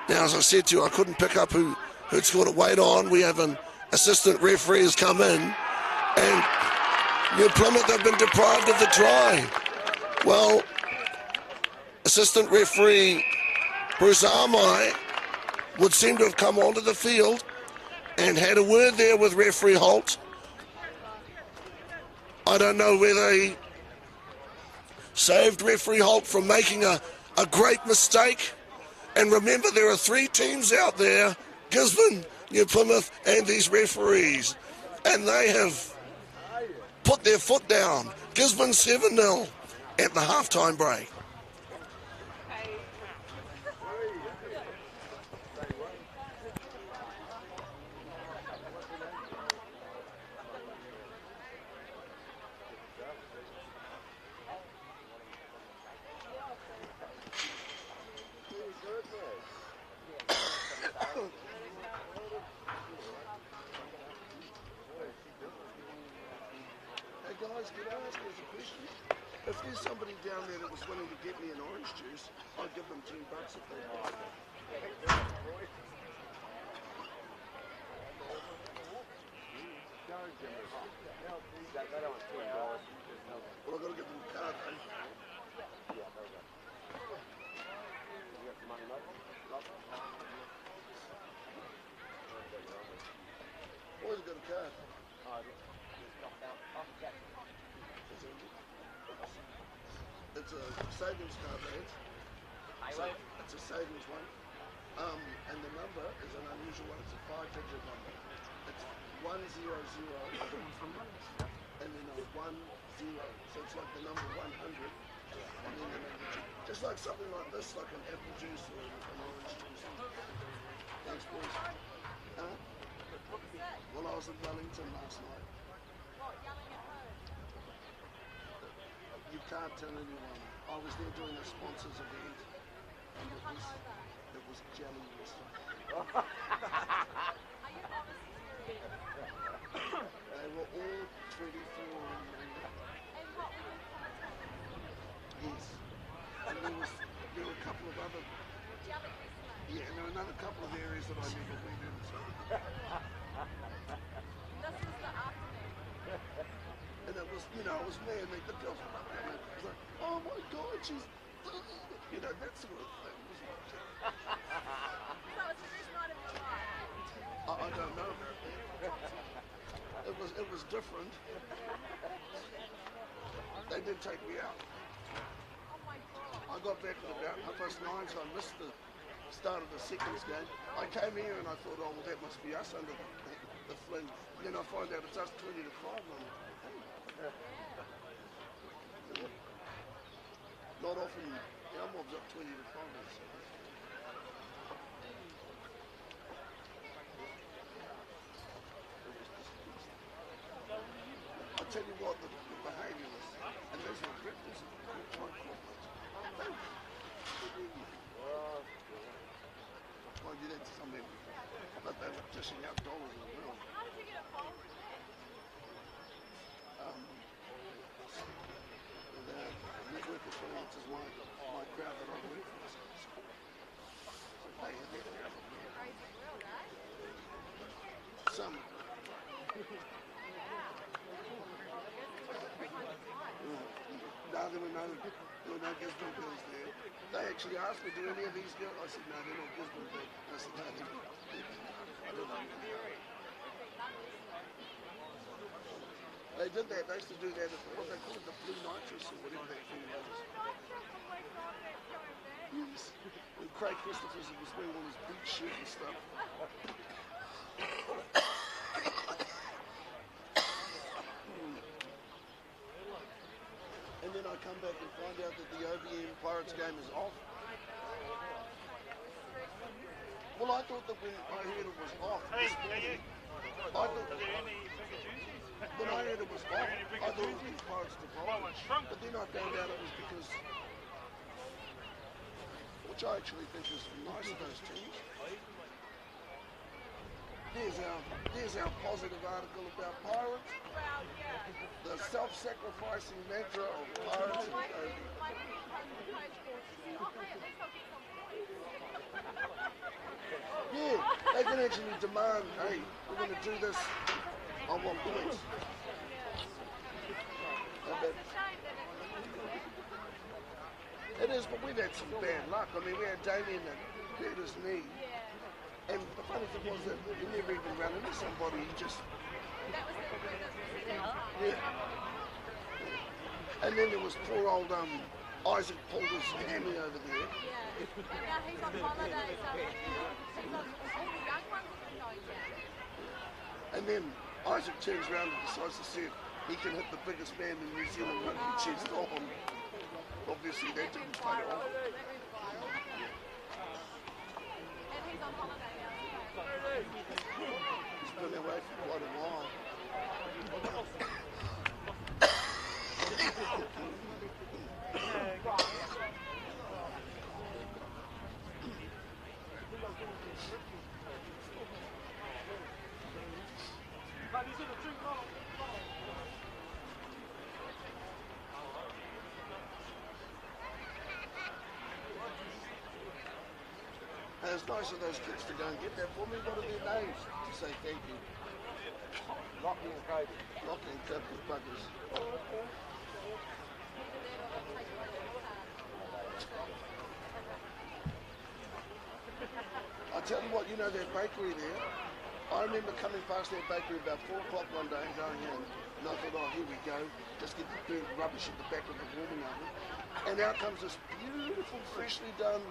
Now, as I said to you, I couldn't pick up who'd scored it. Wait on. We have an assistant referee has come in, and New Plymouth have been deprived of the try. Well, assistant referee Bruce Armai would seem to have come onto the field and had a word there with referee Holt. I don't know whether he saved referee Holt from making a great mistake. And remember, there are three teams out there, Gisborne, New Plymouth, and these referees. And they have put their foot down. Gisborne 7-0 at the halftime break. Guys, can I ask you a question? If there's somebody down there that was willing to get me an orange juice, I'd give them $10 if they want. Well, I've got to give them a card, though. Always got a card. It's a savings card, lads. It's a savings one. And the number is an unusual one. It's a 5-digit number. It's 100, and then a 10. So it's like the number 100, and then the number 2. Just like something like this, like an apple juice or an orange juice. Thanks, boys. Well, I was in Wellington last night. You can't tell anyone. I was there doing a sponsors event, and it was jelly yesterday. They were all 24 and younger. Yes. And there were a couple of other. Yeah, and there were another couple of areas that I never went into. And it was, it was me, and the girls were up there, and it was like, oh my God, she's, that sort of thing. So it's the first night of your life? I don't know about that. It was different. They did take me out. I got back at about 9:30, so I missed the start of the seconds game. I came here and I thought, oh, well, that must be us under the Flynn. And then I find out it's us 20 to 5. And I'm like, hey. Not often our mob's up 20 to 5. So. I tell you what, the behaviour was, and these were breakfasts, well, you did something, but they were dishing out dollars as well. How did you get a pole? The network affiliates is my crowd that I work for. So they had that out of me. Crazy world, eh? Some. No, there were no Gisborne girls there. They actually asked me, do any of these girls? I said, no, they're not Gisborne girls. I said, no, they're not. I don't know. They did that. They used to do that at what they call it, the Blue Nitrous or whatever that thing was. Yes. And Craig Christophers was wearing all his boot shirt and stuff. And then I come back and find out that the OBM Pirates game is off. Well, I thought that when I heard it was off, I thought, when I heard it was off, I thought it was the Pirates devolved. But then I found out it was because, which I actually think is nice of those teams. There's our positive article about Pirates. Well, yeah. The self-sacrificing mantra of Pirates and Obi. Yeah, they can actually demand, hey, we're going to do this, I want points. It is, but we've had some bad luck. I mean, we had Damien that hurt his knee. And the funny thing was that he never even ran into somebody, he just... Yeah. And then there was poor old Isaac pulled his hammy over there. Yeah, and now he's on holiday, so he's on all the young ones that know yet. And then Isaac turns around and decides to see if he can hit the biggest man in New Zealand rugby chest on. Obviously that didn't play off. And he's on holiday now. He's been away for quite a while. And it's nice of those kids to go and get that for me. What are their names to say thank you? Lockie and Cody. Lockie and Cody buggers. I tell you what, you know that bakery there? I remember coming past that bakery about 4 o'clock one day and going in, and I thought, oh, here we go, just get the burnt rubbish at the back of the warming oven. And out comes this beautiful, freshly done,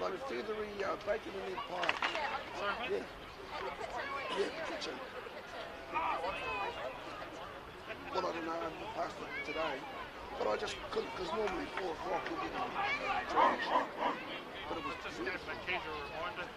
like a feathery bacon and egg pie. Yeah. Yeah, the kitchen. Well, I don't know, I haven't passed it today, but I just couldn't, because normally 4 o'clock we're getting trash. But it was Just get an occasional reminder.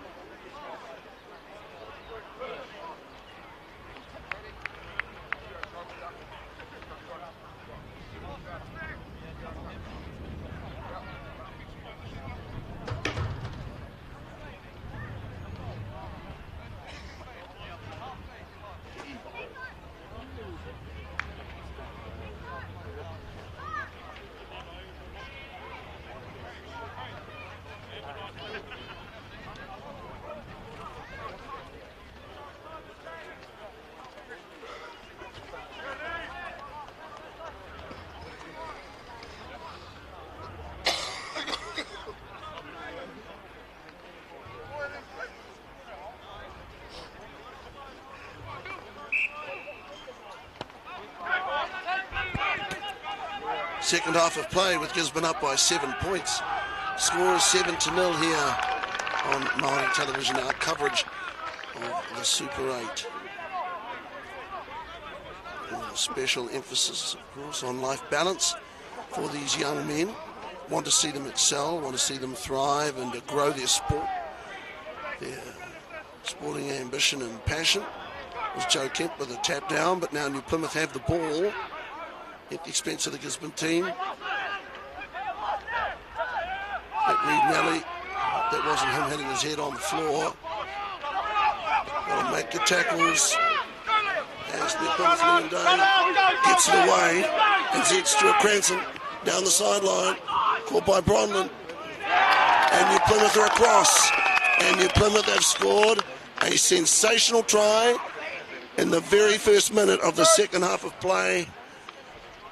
Second half of play with Gisborne up by 7 points. Score is 7-0 here on Māori television, our coverage of the Super 8. With a special emphasis, of course, on life balance for these young men. Want to see them excel, want to see them thrive and to grow their sport, their sporting ambition and passion. It was Joe Kemp with a tap down, but now New Plymouth have the ball at the expense of the Gisborne team. That Reed Nelly, that wasn't him hitting his head on the floor. Got to make the tackles. As New Plymouth Liam Day gets it away, and Zed Stuart Cranston down the sideline, caught by Bronlin. And New Plymouth are across. And New Plymouth have scored a sensational try in the very first minute of the second half of play.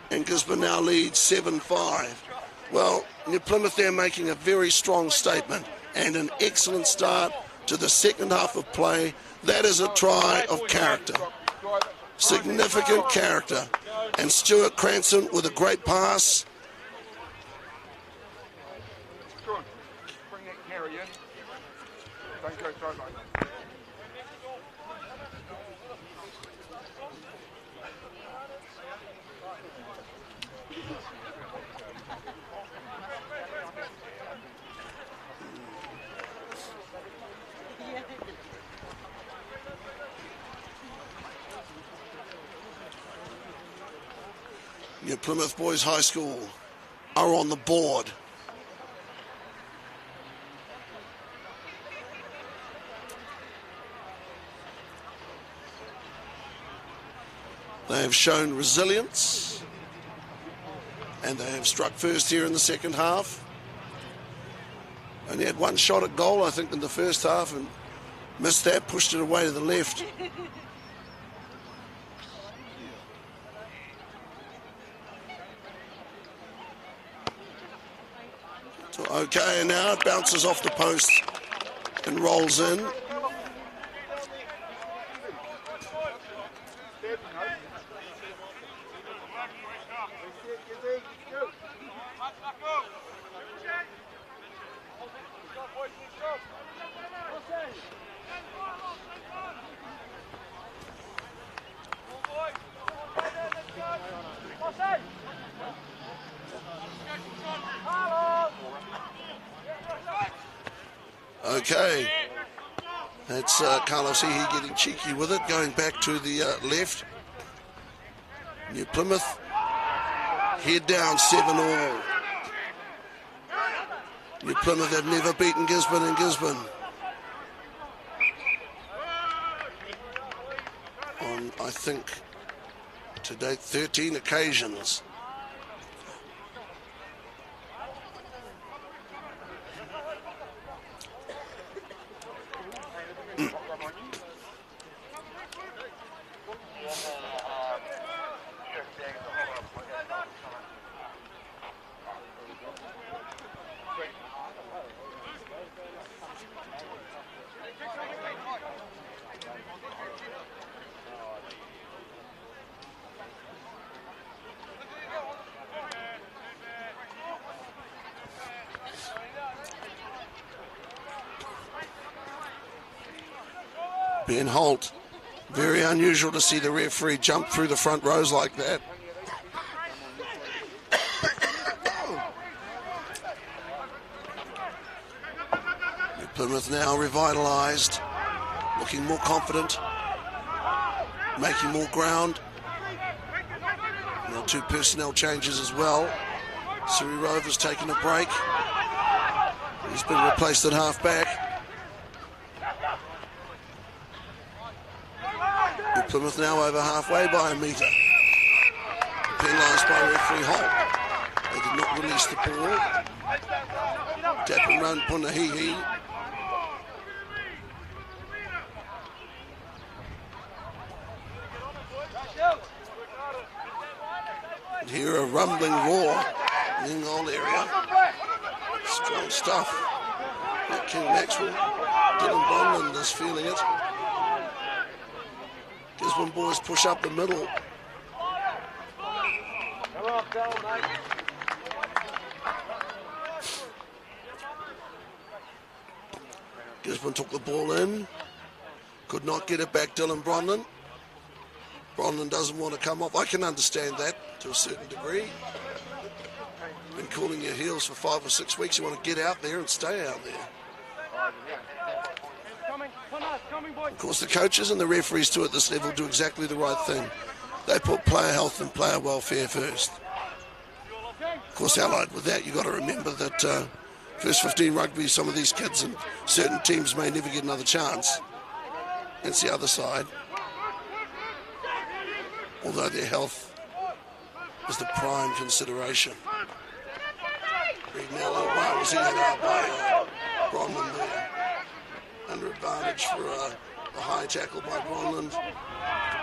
And Gisborne now leads 7-5. Well, New Plymouth there making a very strong statement and an excellent start to the second half of play. That is a try of character. Significant character. And Stuart Cranston with a great pass. Bring that carry in. Don't go through like that. New Plymouth Boys High School are on the board. They have shown resilience and they have struck first here in the second half. Only had one shot at goal, I think, in the first half and missed that, pushed it away to the left. Okay, and now it bounces off the post and rolls in. Okay, that's Carlos Ehe getting cheeky with it, going back to the left. New Plymouth head down 7-all. New Plymouth have never beaten Gisborne in Gisborne. On, I think, to date, 13 occasions. Ben Holt, very unusual to see the referee jump through the front rows like that. New Plymouth now revitalised, looking more confident, making more ground. Now 2 personnel changes as well. Surrey Rovers taking a break. He's been replaced at half-back. Plymouth now over halfway by a metre. Penalised by referee Holt. They did not release the ball. Tap and run Punahihi. And here a rumbling roar in the goal area. Strong stuff. Not King Maxwell. Dylan Bondland is feeling it. Gisborne boys push up the middle. Gisborne took the ball in. Could not get it back, Dylan Bronlin. Bronlin doesn't want to come off. I can understand that to a certain degree. Been cooling your heels for 5 or 6 weeks. You want to get out there and stay out there. Of course, the coaches and the referees too at this level do exactly the right thing. They put player health and player welfare first. Of course, allied with that, you've got to remember that first 15 rugby, some of these kids and certain teams may never get another chance. That's the other side. Although their health is the prime consideration. Regnello, wow, was hit out by Bronlin there. Under advantage for a high tackle by Bronlin.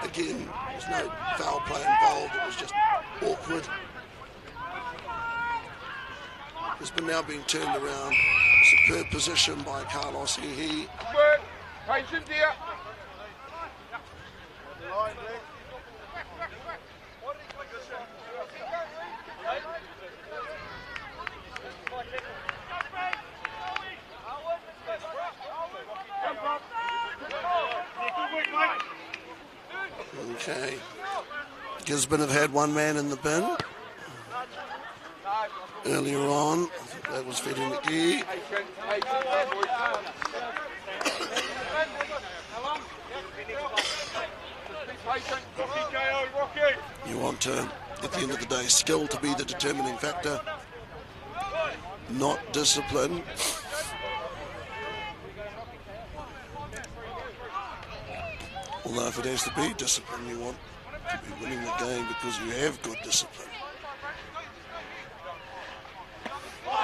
Again, there's no foul play involved, it was just awkward. It's been now being turned around. Superb position by Carlos Hihi. Patient here. Okay. Gisborne have had one man in the bin. Earlier on, I think that was Fetty McGee. You want to, at the end of the day, skill to be the determining factor, not discipline. Although if it has to be discipline, you want to be winning the game because you have good discipline.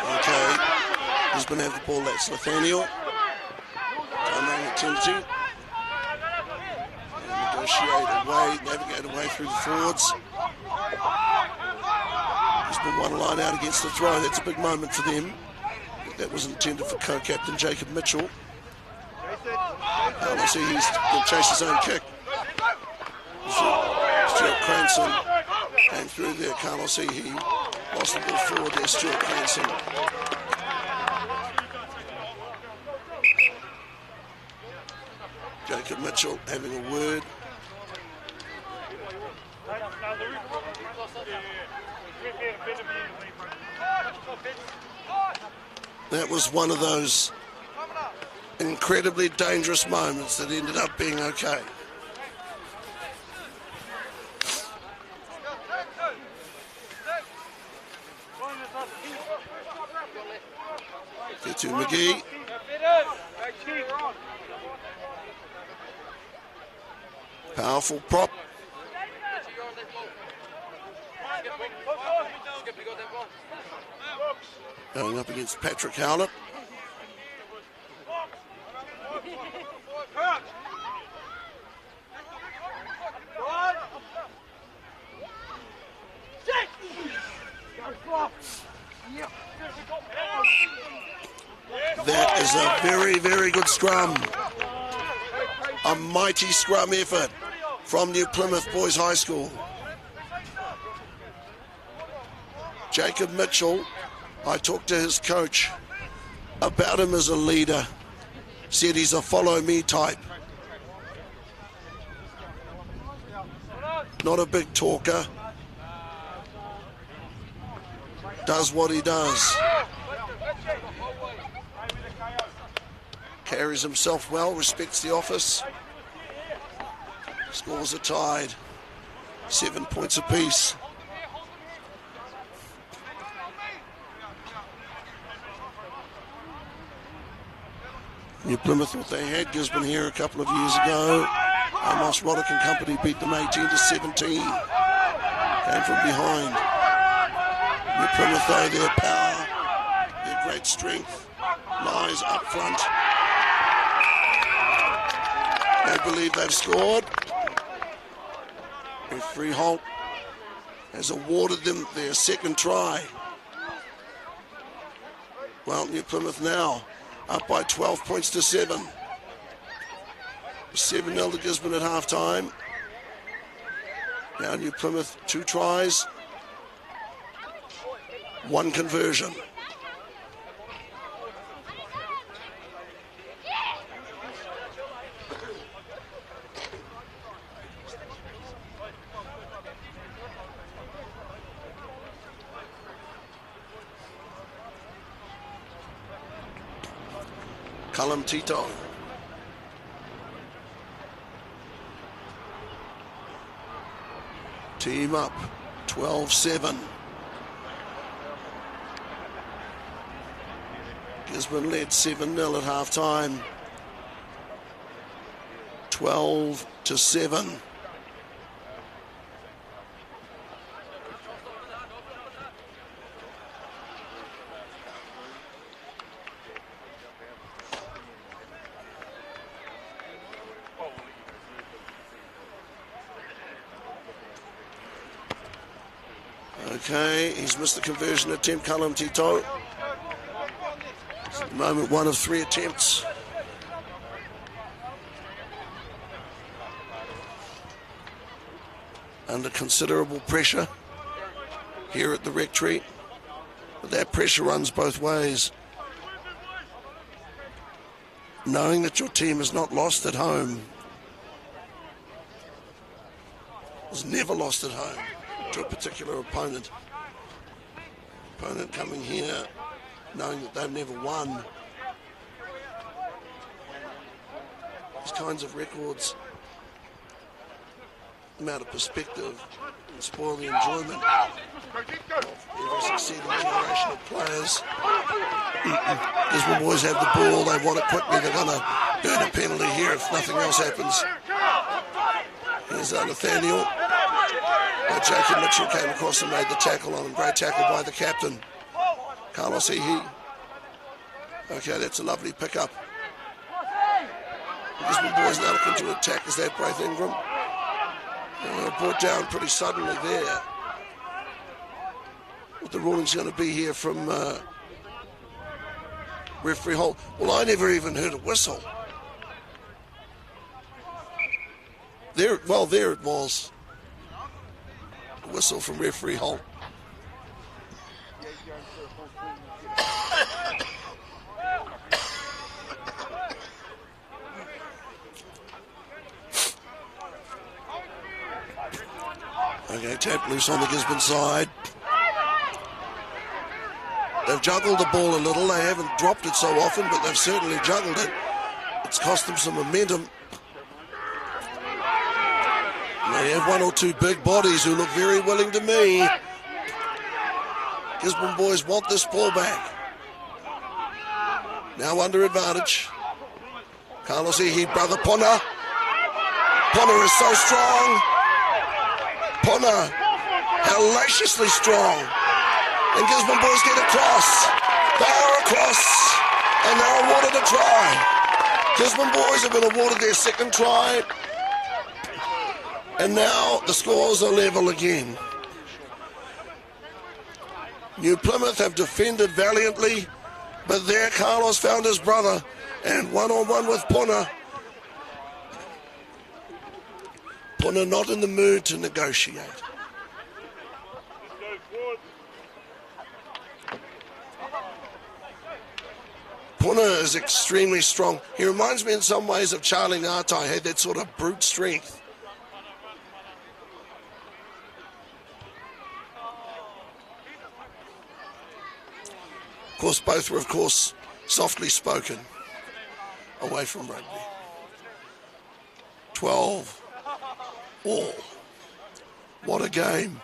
Okay, Gisborne have the ball, that's Nathaniel. Time attention. Negotiate away, navigate away through the forwards. Gisborne one line out against the throw, that's a big moment for them. I think that was intended for co-captain Jacob Mitchell. I see he's going to chase his own kick. Stuart Cranston came through there. Carlos he lost the ball forward there. Stuart Cranston. Jacob Mitchell having a word. That was one of those incredibly dangerous moments that ended up being okay. Get to McGee. Powerful prop. Going up against Patrick Howlett. That is a very, very good scrum. A mighty scrum effort from New Plymouth Boys High School. Jacob Mitchell, I talked to his coach about him as a leader. Said he's a follow me type. Not a big talker. Does what he does. Carries himself well, respects the office. Scores are tied. 7 points apiece. New Plymouth thought they had Gisborne here a couple of years ago. Amos Roddick and company beat them 18-17. Came from behind. New Plymouth, though, their power, their great strength lies up front. They believe they've scored. Referee Holt has awarded them their second try. Well, New Plymouth now up by 12 points to 7. 7-0 to Gisborne at half-time. Now New Plymouth 2 tries, 1 conversion. Callum Tito. Team up, 12-7. Gisborne led 7-0 at half-time. 12-7. Okay, he's missed the conversion attempt, Callum Tito. At the moment, 1 of 3 attempts. Under considerable pressure here at the Rectory. But that pressure runs both ways. Knowing that your team is not lost at home. Was never lost at home to a particular opponent. Opponent coming here knowing that they've never won. These kinds of records come out of perspective and spoil the enjoyment of every succeeding generation of players. Gisborne boys have the ball, they want it quickly, they're going to earn a penalty here if nothing else happens. Here's Nathaniel. Jacob Mitchell came across and made the tackle on him. Great tackle by the captain, Carlos Ehe. Okay, that's a lovely pick-up. The Gisborne boys now looking to attack. Is that Braith Ingram? Brought down pretty suddenly there. What the ruling's going to be here from referee Holt? Well, I never even heard a whistle. There it was. A whistle from referee Holt. Okay, tap loose on the Gisborne side. They've juggled the ball a little. They haven't dropped it so often, but they've certainly juggled it. It's cost them some momentum. They have 1 or 2 big bodies who look very willing to me. Gisborne boys want this ball back. Now under advantage. Carlos Ehe, brother Pona. Pona is so strong. Pona, hellaciously strong. And Gisborne boys get across. They are across. And they're awarded a try. Gisborne boys have been awarded their second try. And now the scores are level again. New Plymouth have defended valiantly, but there Carlos found his brother and one-on-one with Pona. Pona not in the mood to negotiate. Pona is extremely strong. He reminds me in some ways of Charlie Ngatai, had that sort of brute strength. Of course, both were, of course, softly spoken away from rugby. 12 all. What a game.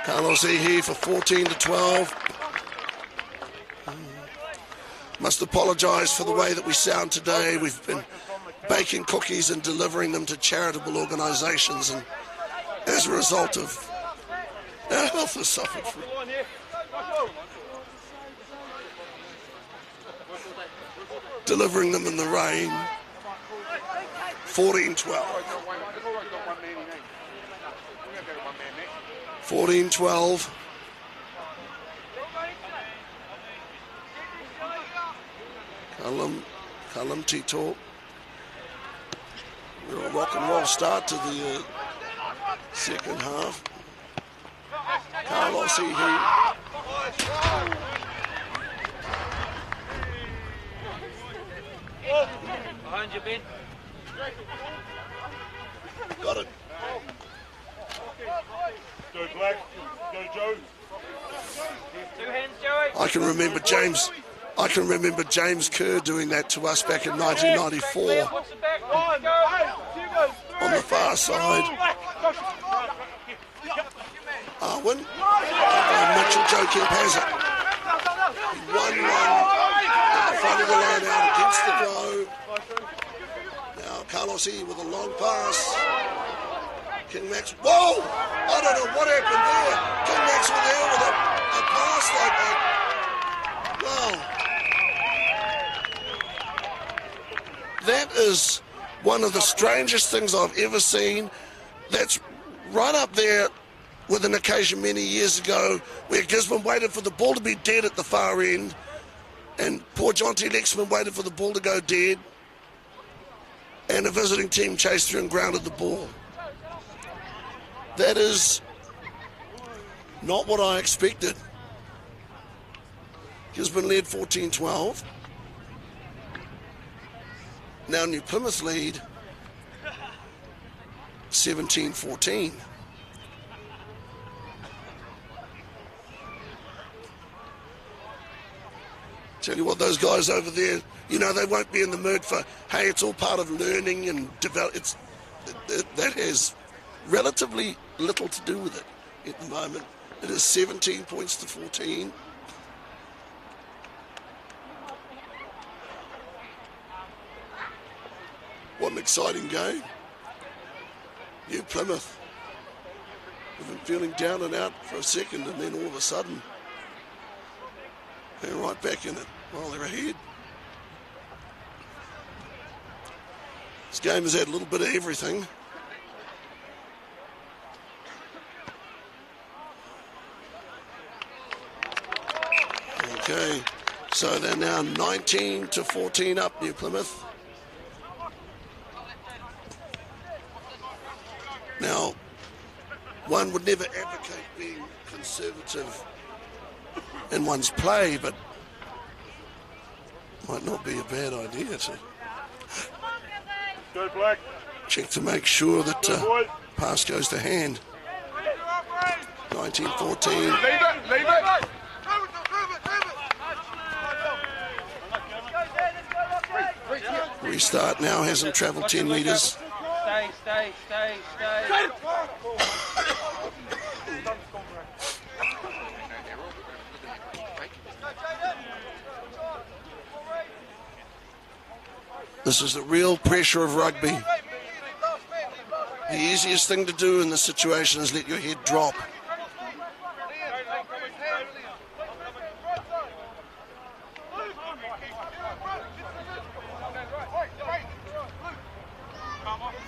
Carlos Ehe for 14-12. Must apologise for the way that we sound today. We've been baking cookies and delivering them to charitable organisations, and as a result of our health has suffered from delivering them in the rain. 14-12. 14-12. Callum Tito. A rock and roll start to the second half. Carlos Ehe. Behind you, Ben. Got Black. Go, Joe. Two hands, Joey. I can remember James Kerr doing that to us back in 1994 What's the back? Go. on the far side. Arwen. Mitchell Joe Kemp has it. 1-1 at the front of the line out against the throw. Now Carlos E with a long pass. King Max. Whoa! I don't know what happened there. King Maxwell there with a pass like that. Wow. That is one of the strangest things I've ever seen. That's right up there with an occasion many years ago where Gisborne waited for the ball to be dead at the far end and poor John T. Lexman waited for the ball to go dead and a visiting team chased through and grounded the ball. That is not what I expected. Gisborne led 14-12. Now New Plymouth lead 17-14. Tell you what, those guys over there, you know, they won't be in the mood for, hey, it's all part of learning and develop. That has relatively little to do with it at the moment. It is 17 points to 14. What an exciting game. New Plymouth have been feeling down and out for a second, and then all of a sudden they're right back in it. Well, they're ahead. This game has had a little bit of everything. Okay, so they're now 19-14 up, New Plymouth. Now, one would never advocate being conservative in one's play, but might not be a bad idea to Go, Black. check to make sure that pass goes to hand. 19-14. Leave it. Restart now, hasn't travelled 10 metres. Stay. This is the real pressure of rugby. The easiest thing to do in this situation is let your head drop.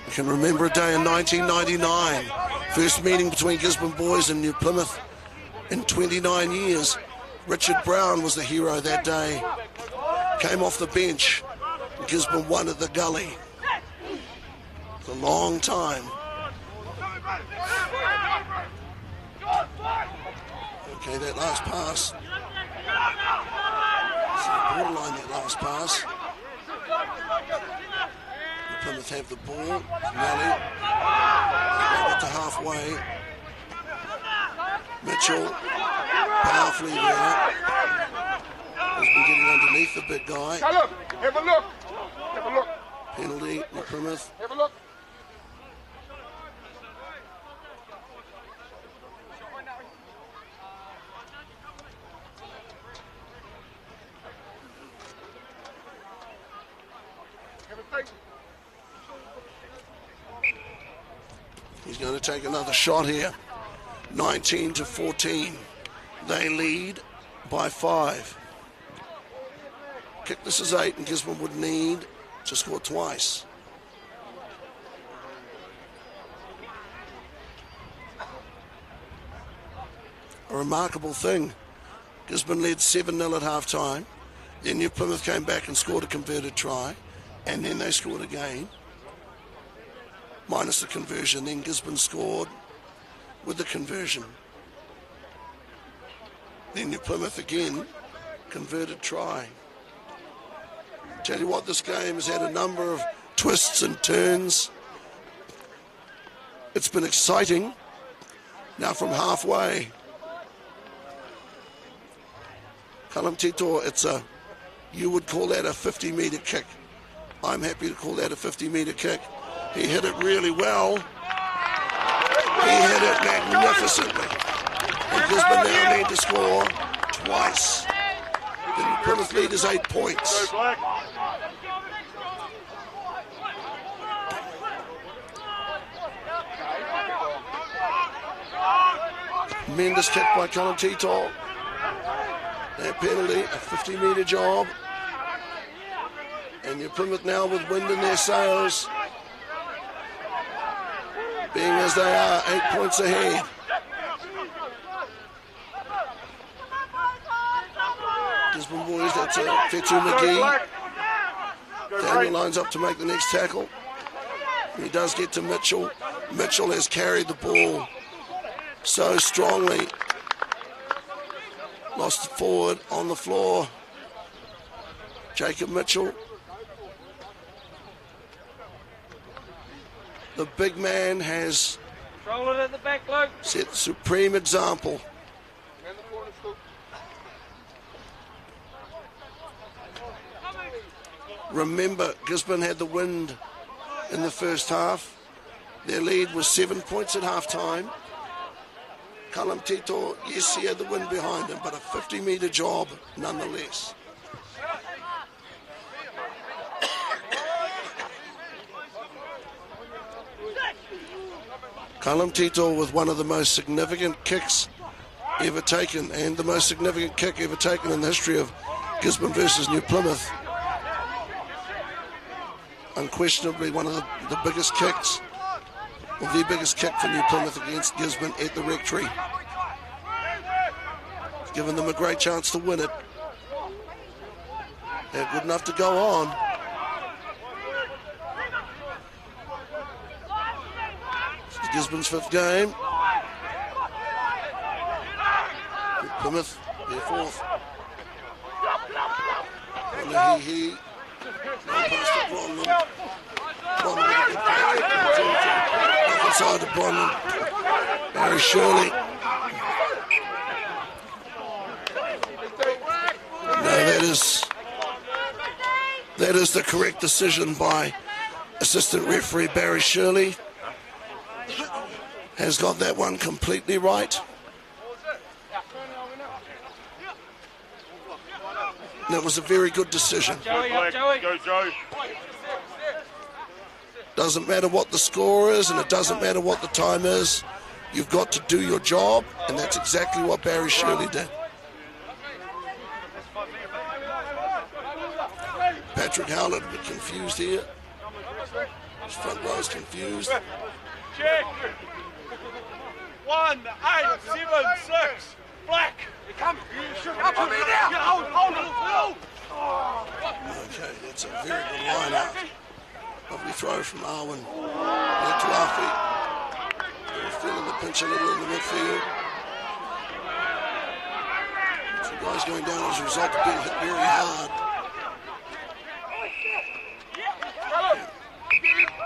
I can remember a day in 1999, first meeting between Gisborne boys and New Plymouth in 29 years. Richard Brown was the hero that day. Came off the bench. Gisborne won at the gully. It's a long time. Okay, that last pass. It's borderline, that last pass. Plymouth have the ball. Nelly. They got to halfway. Mitchell. Powerfully there. Has been getting underneath the big guy. Have a look. Penalty, New Plymouth. Have a look. He's going to take another shot here. 19-14. They lead by 5. Kick this is 8 and Gisborne would need to score twice. A remarkable thing. Gisborne led 7-0 at half time. Then New Plymouth came back and scored a converted try. And then they scored again. Minus the conversion. Then Gisborne scored with the conversion. Then New Plymouth again. Converted try. Tell you what, this game has had a number of twists and turns. It's been exciting. Now from halfway. Callum Tito, you would call that a 50-metre kick. I'm happy to call that a 50-metre kick. He hit it really well. He hit it magnificently. And Gisborne now need to score twice. The Plymouth lead is 8 points. Tremendous kick by Callum Tito. That penalty, a 50-metre job. And New Plymouth now with wind in their sails. Being as they are, 8 points ahead. Gisborne boys, that's Fetu McGee. Daniel lines up to make the next tackle. He does get to Mitchell. Mitchell has carried the ball so strongly. Lost it forward on the floor. Jacob Mitchell. The big man has set the supreme example. Remember, Gisborne had the wind in the first half. Their lead was 7 points at half-time. Callum Tito, yes, he had the wind behind him, but a 50-metre job nonetheless. Callum Tito with one of the most significant kicks ever taken, and the most significant kick ever taken in the history of Gisborne versus New Plymouth. Unquestionably one of the biggest kicks, or the biggest kick for New Plymouth against Gisborne at the Rectory. It's given them a great chance to win it. They're good enough to go on. This is Gisborne's 5th game. New Plymouth, their 4th. He pass to Bronman. Bronman with a good pass. Inside to Bronman. Barry Shirley. No, that is the correct decision by assistant referee Barry Shirley. Has got that one completely right. That was a very good decision. Go, Joe. Doesn't matter what the score is, and it doesn't matter what the time is. You've got to do your job, and that's exactly what Barry Shirley did. Patrick Howlett a bit confused here. His front row is confused. Check. 1, 8, 7, 6. Black. Come. Okay, that's a very good line out. Lovely throw from Arwen. There to Afi. They're feeling the pinch a little in the midfield. 2 guys going down as a result of being hit very hard.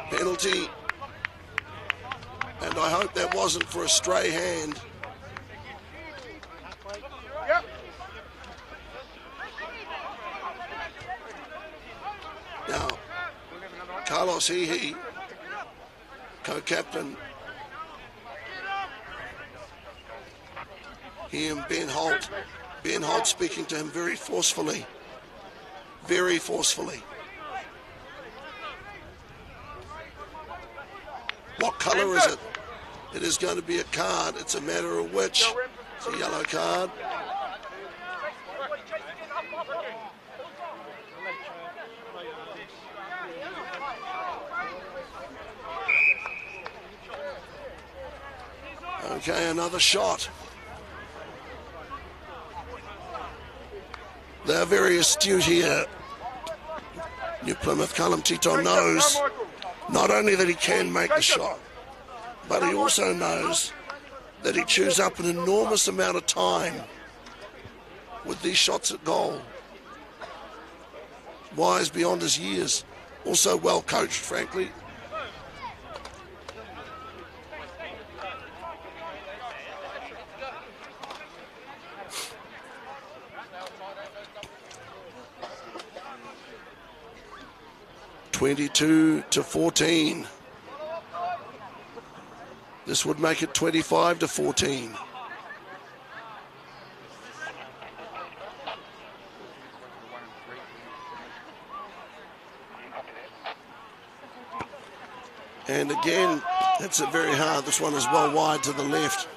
Penalty. And I hope that wasn't for a stray hand. Now, Carlos Hehe, co-captain, he and Ben Holt. Ben Holt speaking to him very forcefully. Very forcefully. What colour is it? It is going to be a card. It's a matter of which. It's a yellow card. Okay, another shot. They're very astute here. New Plymouth, Callum Tito knows not only that he can make the shot, but he also knows that he chews up an enormous amount of time with these shots at goal. Wise beyond his years. Also well coached, frankly. 22-14. This would make it 25-14. And again, that's it very hard. This one is well wide to the left.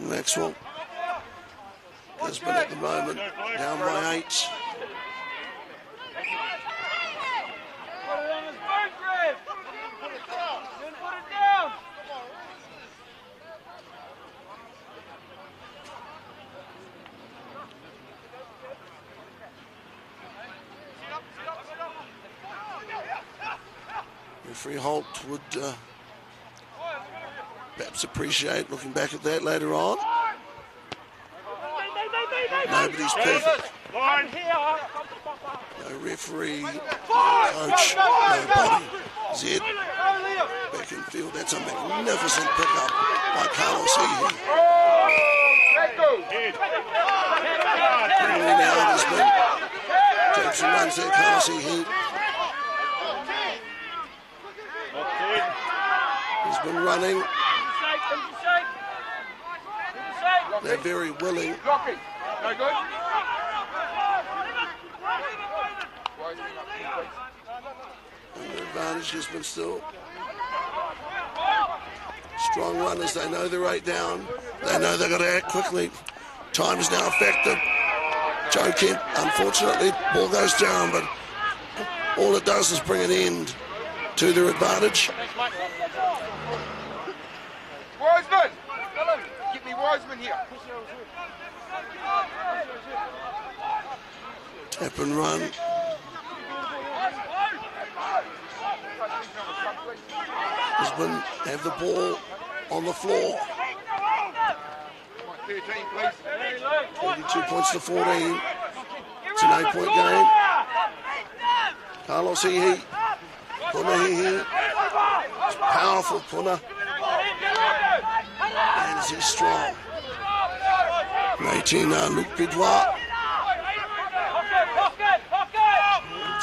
Maxwell. Gisborne at the moment, down by 8. Put it on his boot, Griff. Put it down. Referee Holt would perhaps appreciate looking back at that later on. Nobody's perfect. Line here. No referee, coach, nobody. Zed back in field. That's a magnificent pickup by Carlos Hehe. Penalty now has been. Jackson runs there, Carlos Hehe. He's been running. They're very willing. And the advantage has been still. Strong runners, they know they're 8 down. They know they've got to act quickly. Time is now effective. Joe Kemp, unfortunately, ball goes down, but all it does is bring an end to their advantage. Wiseman! Get me Wiseman here. Tap and run. Gisborne have the ball on the floor. 13, please. 22 points to 14. It's an 8-point game. Carlos Hehe. Puna Hehe. It's powerful, Puna. And is he strong? 18, Luc Bidois.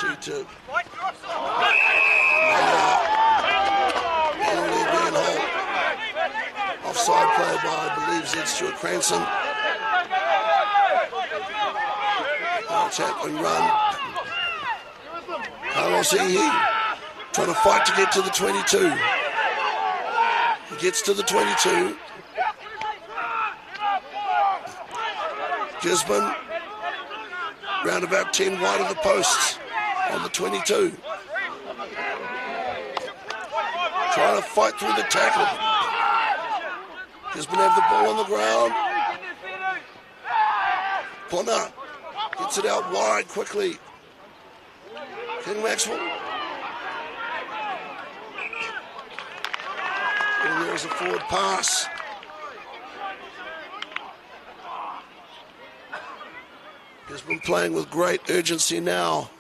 22. Penalty again, Holt. Offside play by, I believe, Zed Stuart Cranston. Tap and run. Carlos Hehe trying to fight to get to the 22. He gets to the 22. Gisborne round about 10 wide of the posts on the 22. Trying to fight through the tackle. Gisborne have the ball on the ground. Puna gets it out wide quickly. King Maxwell. And there's a forward pass. Gisborne playing with great urgency now.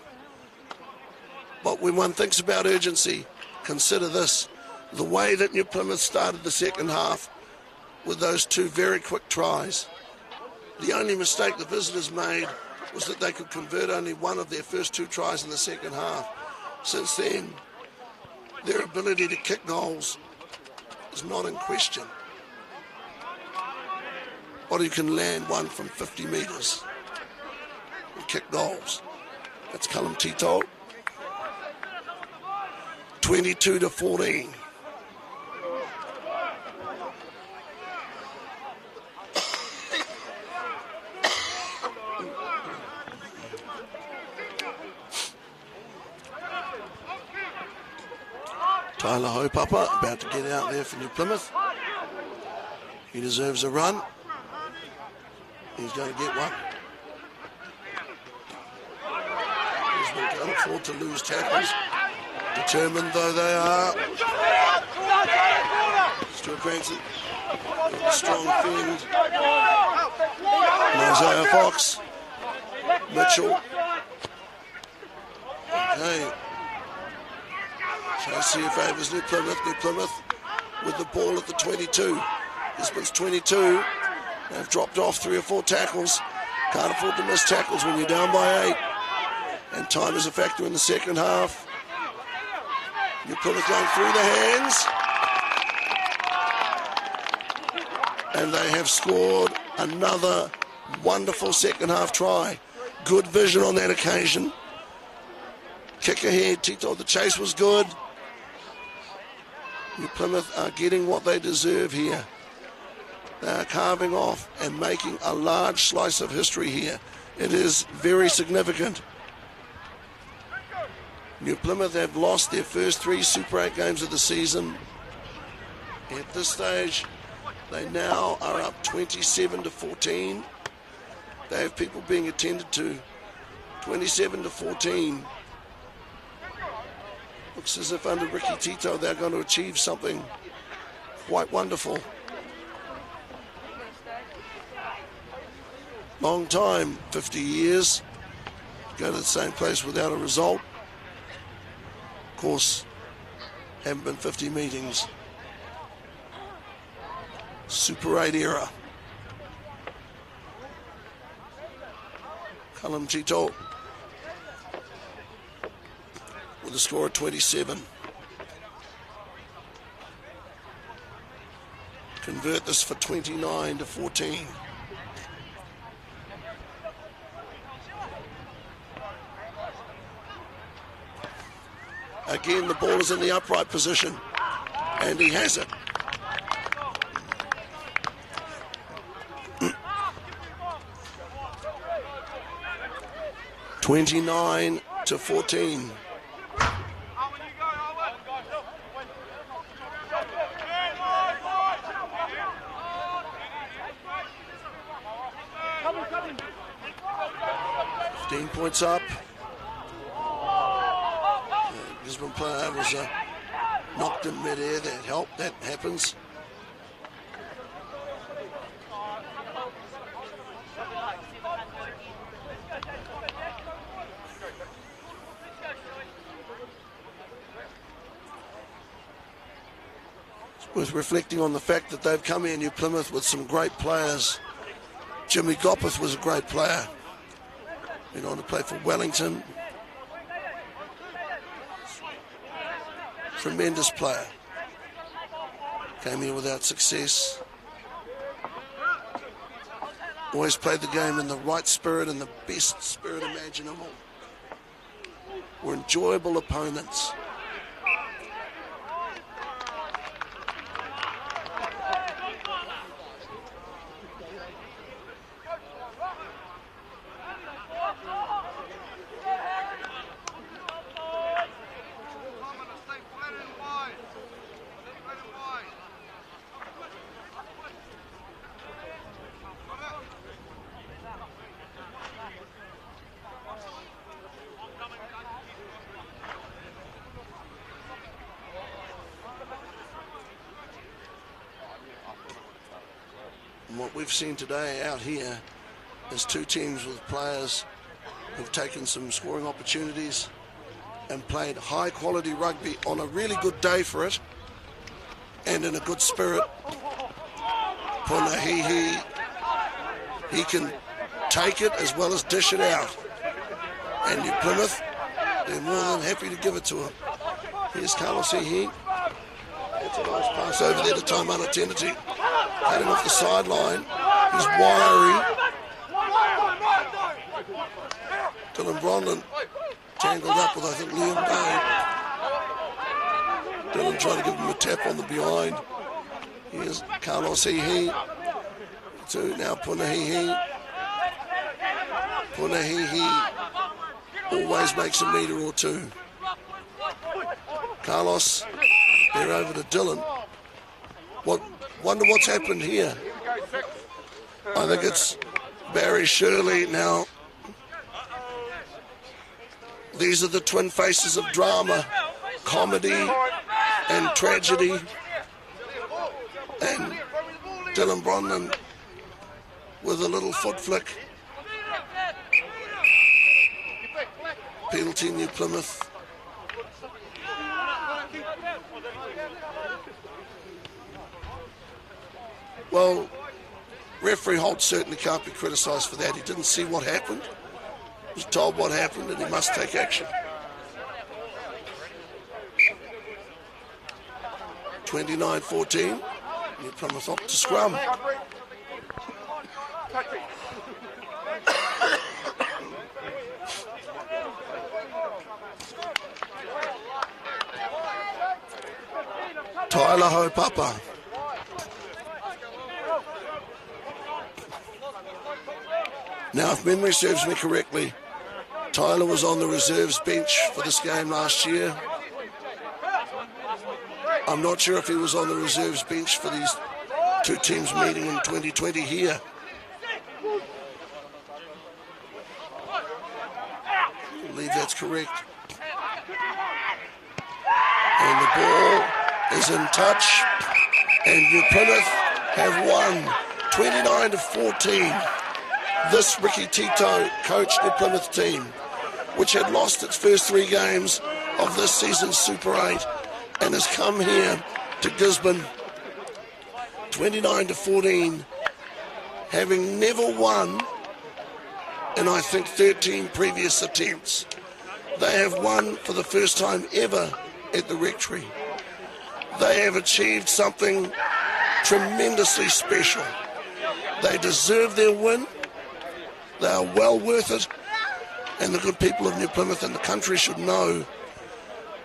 But when one thinks about urgency, consider this. The way that New Plymouth started the second half with those 2 very quick tries. The only mistake the visitors made was that they could convert only one of their first 2 tries in the second half. Since then, their ability to kick goals is not in question. But you can land one from 50 metres and kick goals. That's Callum Tito. 22-14. Tyler Hopapa about to get out there for New Plymouth. He deserves a run. He's going to get one. Gisborne can't afford to lose tackles. Determined though they are. Stuart Cranston, strong fend. Isaiah Fox. Mitchell. Okay. Chasey favours New Plymouth. New Plymouth with the ball at the 22. Gisborne's 22. They've dropped off 3 or 4 tackles. Can't afford to miss tackles when you're down by 8. And time is a factor in the second half. New Plymouth going through the hands. And they have scored another wonderful second half try. Good vision on that occasion. Kick ahead, Tito, the chase was good. New Plymouth are getting what they deserve here. They are carving off and making a large slice of history here. It is very significant. New Plymouth have lost their first 3 Super 8 games of the season. At this stage, they now are up 27-14. They have people being attended to. 27-14. Looks as if under Ricky Tito they're going to achieve something quite wonderful. Long time, 50 years. Go to the same place without a result. Of course, haven't been 50 meetings. Super 8 era. Callum Tito with a score of 27. Convert this for 29-14. Again, the ball is in the upright position, and he has it. (29-14). Points up. Gisborne player was knocked in mid-air. That helped. That happens. It's worth reflecting on the fact that they've come here, New Plymouth, with some great players. Jimmy Gopeth was a great player. Went on to play for Wellington. Tremendous player. Came here without success. Always played the game in the right spirit and the best spirit imaginable. Were enjoyable opponents. What we've seen today out here is 2 teams with players who've taken some scoring opportunities and played high quality rugby on a really good day for it and in a good spirit. Punahihi, he can take it as well as dish it out. And New Plymouth, they're more than happy to give it to him. Here's Carlos Hihi. That's a nice pass over there to Taimana Teneti. Heading off the sideline. He's wiry. Dylan Bronlin tangled up with, I think, Liam Day. Dylan trying to give him a tap on the behind. Here's Carlos Hihi. Now Punahihi. Punahihi always makes a metre or 2. Carlos, they're over to Dylan. Wonder what's happened here. I think it's Barry Shirley now. These are the twin faces of drama, comedy and tragedy. And Dylan Bronlin with a little foot flick. Penalty, New Plymouth. Well, referee Holt certainly can't be criticised for that. He didn't see what happened. was told what happened and he must take action. 29-14. New Plymouth off to scrum. Tyler Hopapa. Now, if memory serves me correctly, Tyler was on the reserves bench for this game last year. I'm not sure if he was on the reserves bench for these two teams meeting in 2020 here. I believe that's correct. And the ball is in touch, and New Plymouth have won 29-14. This Ricky Tito coached New Plymouth team, which had lost its first 3 games of this season's Super 8, and has come here to Gisborne 29-14, having never won in I think 13 previous attempts. They have won for the first time ever at the Rectory. They have achieved something tremendously special. They deserve their win. They are well worth it, and the good people of New Plymouth and the country should know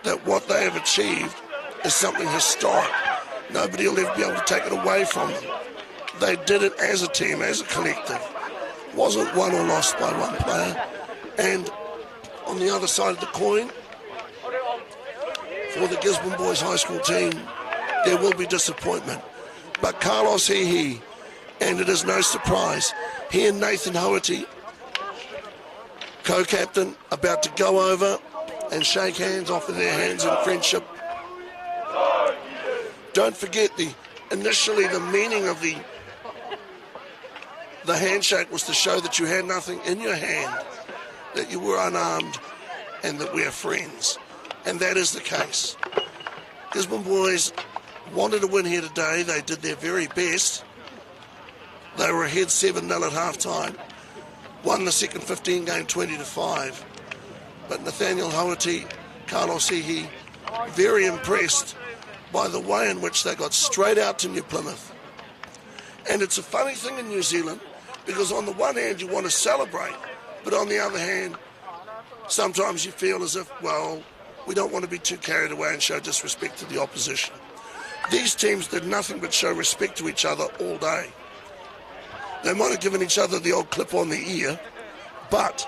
that what they have achieved is something historic. Nobody will ever be able to take it away from them. They did it as a team, as a collective. It wasn't won or lost by one player. And on the other side of the coin, for the Gisborne Boys High School team, there will be disappointment. But Carlos Hehe, and it is no surprise, he and Nathan Hoherty, co-captain, about to go over and shake hands, offer their hands in friendship. Don't forget, initially the meaning of the handshake was to show that you had nothing in your hand, that you were unarmed, and that we are friends. And that is the case. Gisborne Boys wanted to win here today. They did their very best. They were ahead 7-0 at half-time. Won the second 15 game 20-5. But Nathaniel Hoherty, Carlos Hehe, very impressed by the way in which they got straight out to New Plymouth. And it's a funny thing in New Zealand, because on the one hand you want to celebrate, but on the other hand, sometimes you feel as if, well, we don't want to be too carried away and show disrespect to the opposition. These teams did nothing but show respect to each other all day. They might have given each other the old clip on the ear, but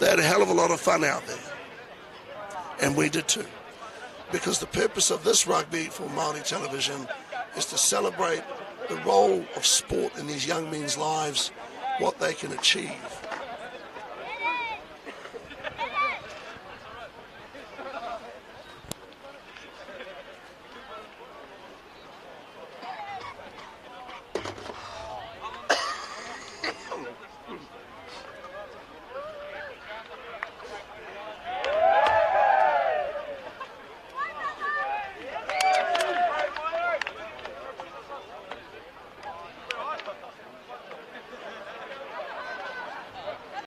they had a hell of a lot of fun out there. And we did too. Because the purpose of this rugby for Māori television is to celebrate the role of sport in these young men's lives, what they can achieve.